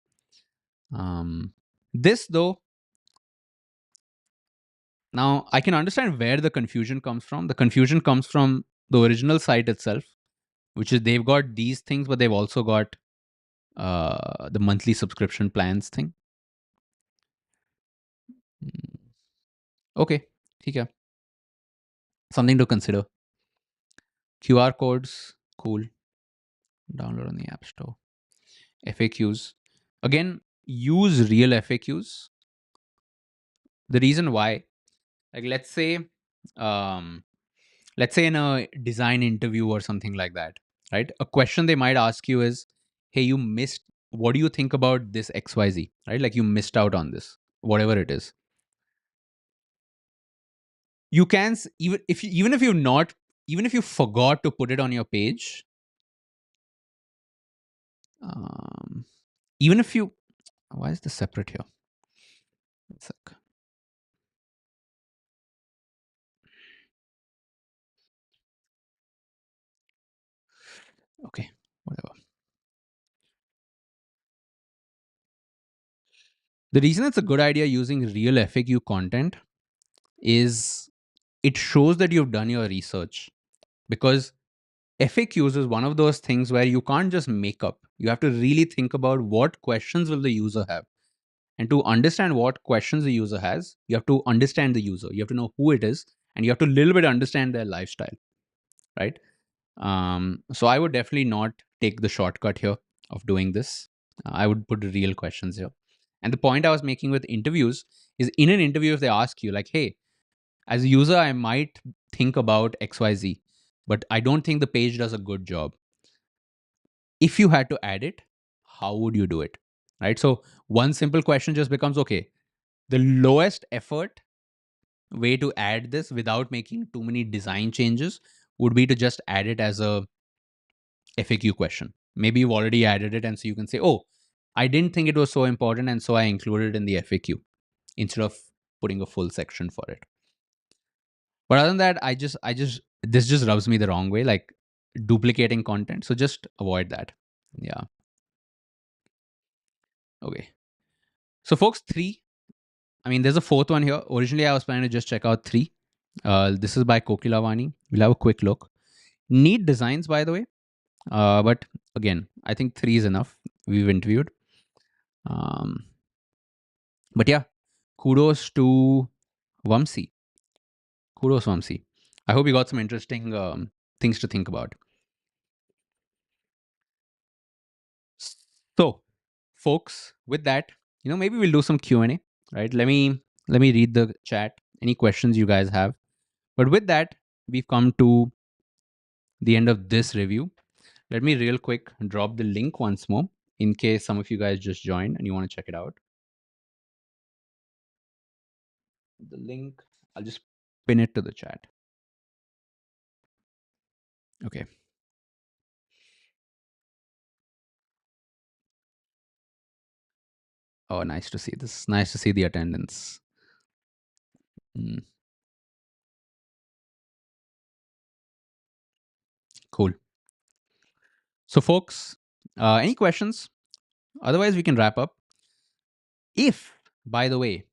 This though, now I can understand where the confusion comes from. The confusion comes from the original site itself, which is they've got these things, but they've also got the monthly subscription plans thing. Hmm. Okay, ठीक है. Something to consider. QR codes, cool. Download on the App Store. FAQs. Again, use real FAQs. The reason why, like um, let's say in a design interview or something like that, right? A question they might ask you is, hey, you missed, what do you think about this XYZ, right? Like you missed out on this, whatever it is. You can, even if you not, even if you forgot to put it on your page, um, even if you, why is this separate here? One sec. Okay, whatever. The reason it's a good idea using real FAQ content is it shows that you've done your research, because FAQs is one of those things where you can't just make up. You have to really think about what questions will the user have. And to understand what questions the user has, you have to understand the user. You have to know who it is, and you have to a little bit understand their lifestyle, right? So I would definitely not take the shortcut here of doing this. I would put real questions here. And the point I was making with interviews is, in an interview, if they ask you, like, hey, as a user, I might think about XYZ, but I don't think the page does a good job. If you had to add it, how would you do it? Right. So one simple question just becomes, okay, the lowest effort way to add this without making too many design changes would be to just add it as a FAQ question. Maybe you've already added it, and so you can say, oh, I didn't think it was so important, and so I included it in the FAQ instead of putting a full section for it. But other than that, this just rubs me the wrong way, like duplicating content. So just avoid that. Yeah. Okay. So folks, three. I mean, there's a fourth one here. Originally, I was planning to just check out three. This is by Kokilavani. We'll have a quick look. Neat designs, by the way. But again, I think three is enough. We've interviewed. Um, but yeah, kudos to Vamsi. Kudos, Vamsi. I hope you got some interesting things to think about. So, folks, with that, maybe we'll do some Q&A, right? Let me read the chat. Any questions you guys have? But with that, we've come to the end of this review. Let me real quick drop the link once more in case some of you guys just joined and you want to check it out. The link, I'll just pin it to the chat. Okay. Oh, nice to see this. Nice to see the attendance. Mm. So, folks, any questions? Otherwise, we can wrap up. If, by the way,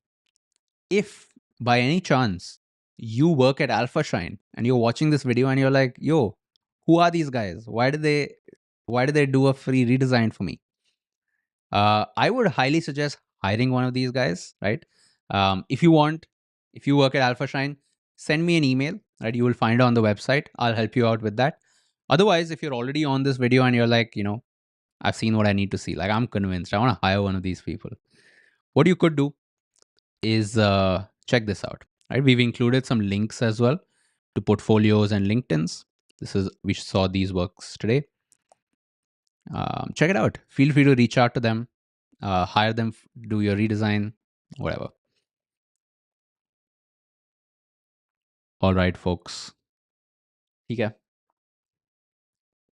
if by any chance you work at Alpha Shine and you're watching this video and you're like, yo, who are these guys? Why did they do a free redesign for me? I would highly suggest hiring one of these guys, right? If you want, if you work at Alpha Shine, send me an email, right? You will find it on the website. I'll help you out with that. Otherwise, if you're already on this video and you're like, I've seen what I need to see, like I'm convinced, I want to hire one of these people. What you could do is check this out, right? We've included some links as well to portfolios and LinkedIn's. We saw these works today. Check it out. Feel free to reach out to them, hire them, do your redesign, whatever. All right, folks. Okay.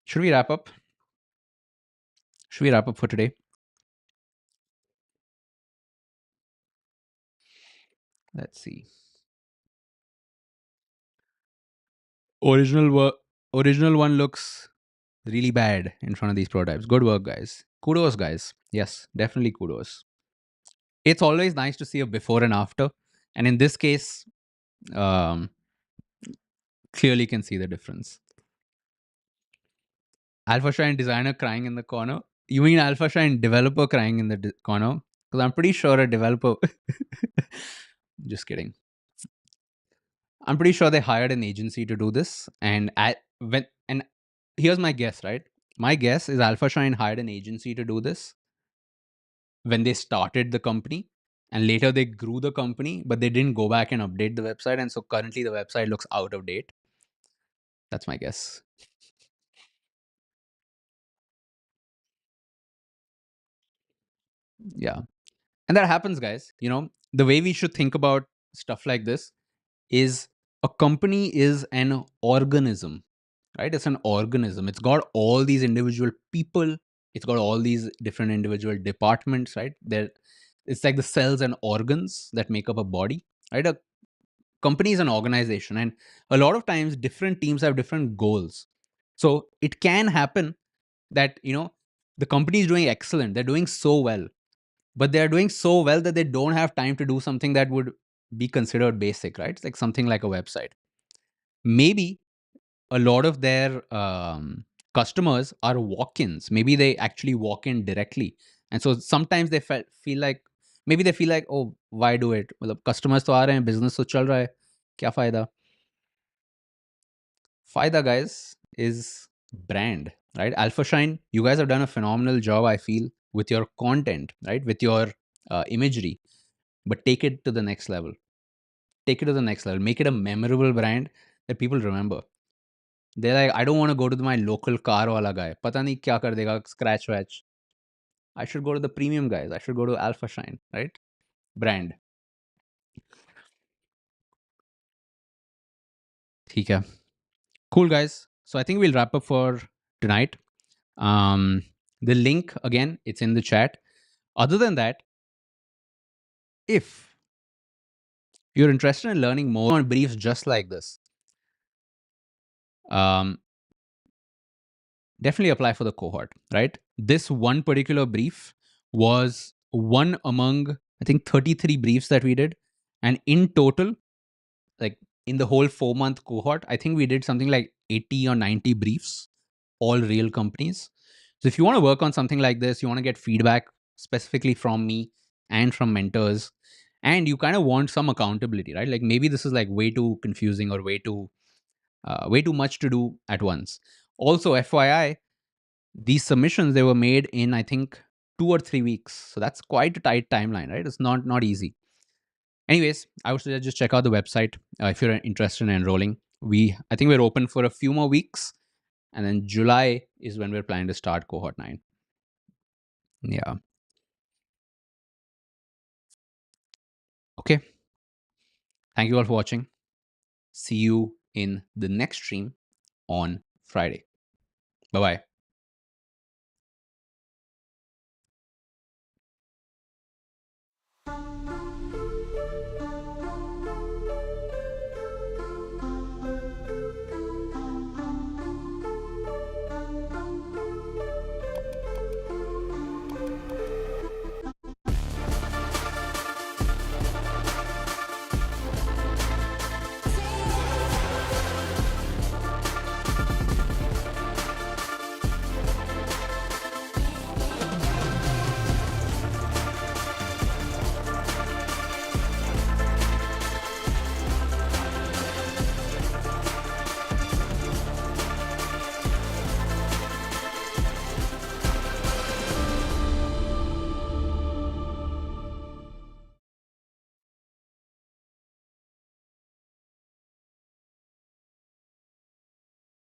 Should we wrap up? Should we wrap up for today? Let's see. Original work. Original one looks really bad in front of these prototypes. Good work, guys. Kudos, guys. Yes, definitely kudos. It's always nice to see a before and after, and in this case, um, clearly can see the difference. Alpha Shine designer crying in the corner. You mean Alpha Shine developer crying in the corner? Because I'm pretty sure a developer. Just kidding. I'm pretty sure they hired an agency to do this, and here's my guess, right? My guess is Alpha Shine hired an agency to do this when they started the company, and later they grew the company, but they didn't go back and update the website, and so currently the website looks out of date. That's my guess. Yeah. And that happens, guys. The way we should think about stuff like this is a company is an organism, right? It's an organism. It's got all these individual people, it's got all these different individual departments, right? It's like the cells and organs that make up a body, right? A company is an organization, and a lot of times different teams have different goals. So it can happen that, the company is doing excellent, they're doing so well, but they're doing so well that they don't have time to do something that would be considered basic, right? It's like something like a website. Maybe a lot of their customers are walk-ins. Maybe they actually walk in directly, and so sometimes they feel like, maybe they feel like, oh, why do it? मतलब customers तो आ रहे हैं, business तो चल रहा है, क्या फायदा? Faida, guys, is brand, right? Alpha Shine, you guys have done a phenomenal job, I feel, with your content, right? With your imagery, but take it to the next level. Take it to the next level. Make it a memorable brand that people remember. They're like, I don't want to go to my local car wala guy. Pata nahi kya kar dega, scratch watch. I should go to the premium guys. I should go to Alpha Shine, right? Brand. ठीक है. Cool, guys. So I think we'll wrap up for tonight. The link, again, it's in the chat. Other than that, if you're interested in learning more on briefs just like this, um, definitely apply for the cohort, right? This one particular brief was one among, I think, 33 briefs that we did. And in total, like in the whole 4-month cohort, I think we did something like 80 or 90 briefs, all real companies. So if you want to work on something like this, you want to get feedback specifically from me and from mentors, and you kind of want some accountability, right? Like maybe this is like way too confusing or way too much to do at once. Also, FYI, these submissions, they were made in, I think, 2 or 3 weeks. So that's quite a tight timeline, right? It's not easy. Anyways, I would suggest just check out the website if you're interested in enrolling. I think we're open for a few more weeks, and then July is when we're planning to start cohort 9. Yeah. Okay. Thank you all for watching. See you in the next stream on Friday. Bye bye.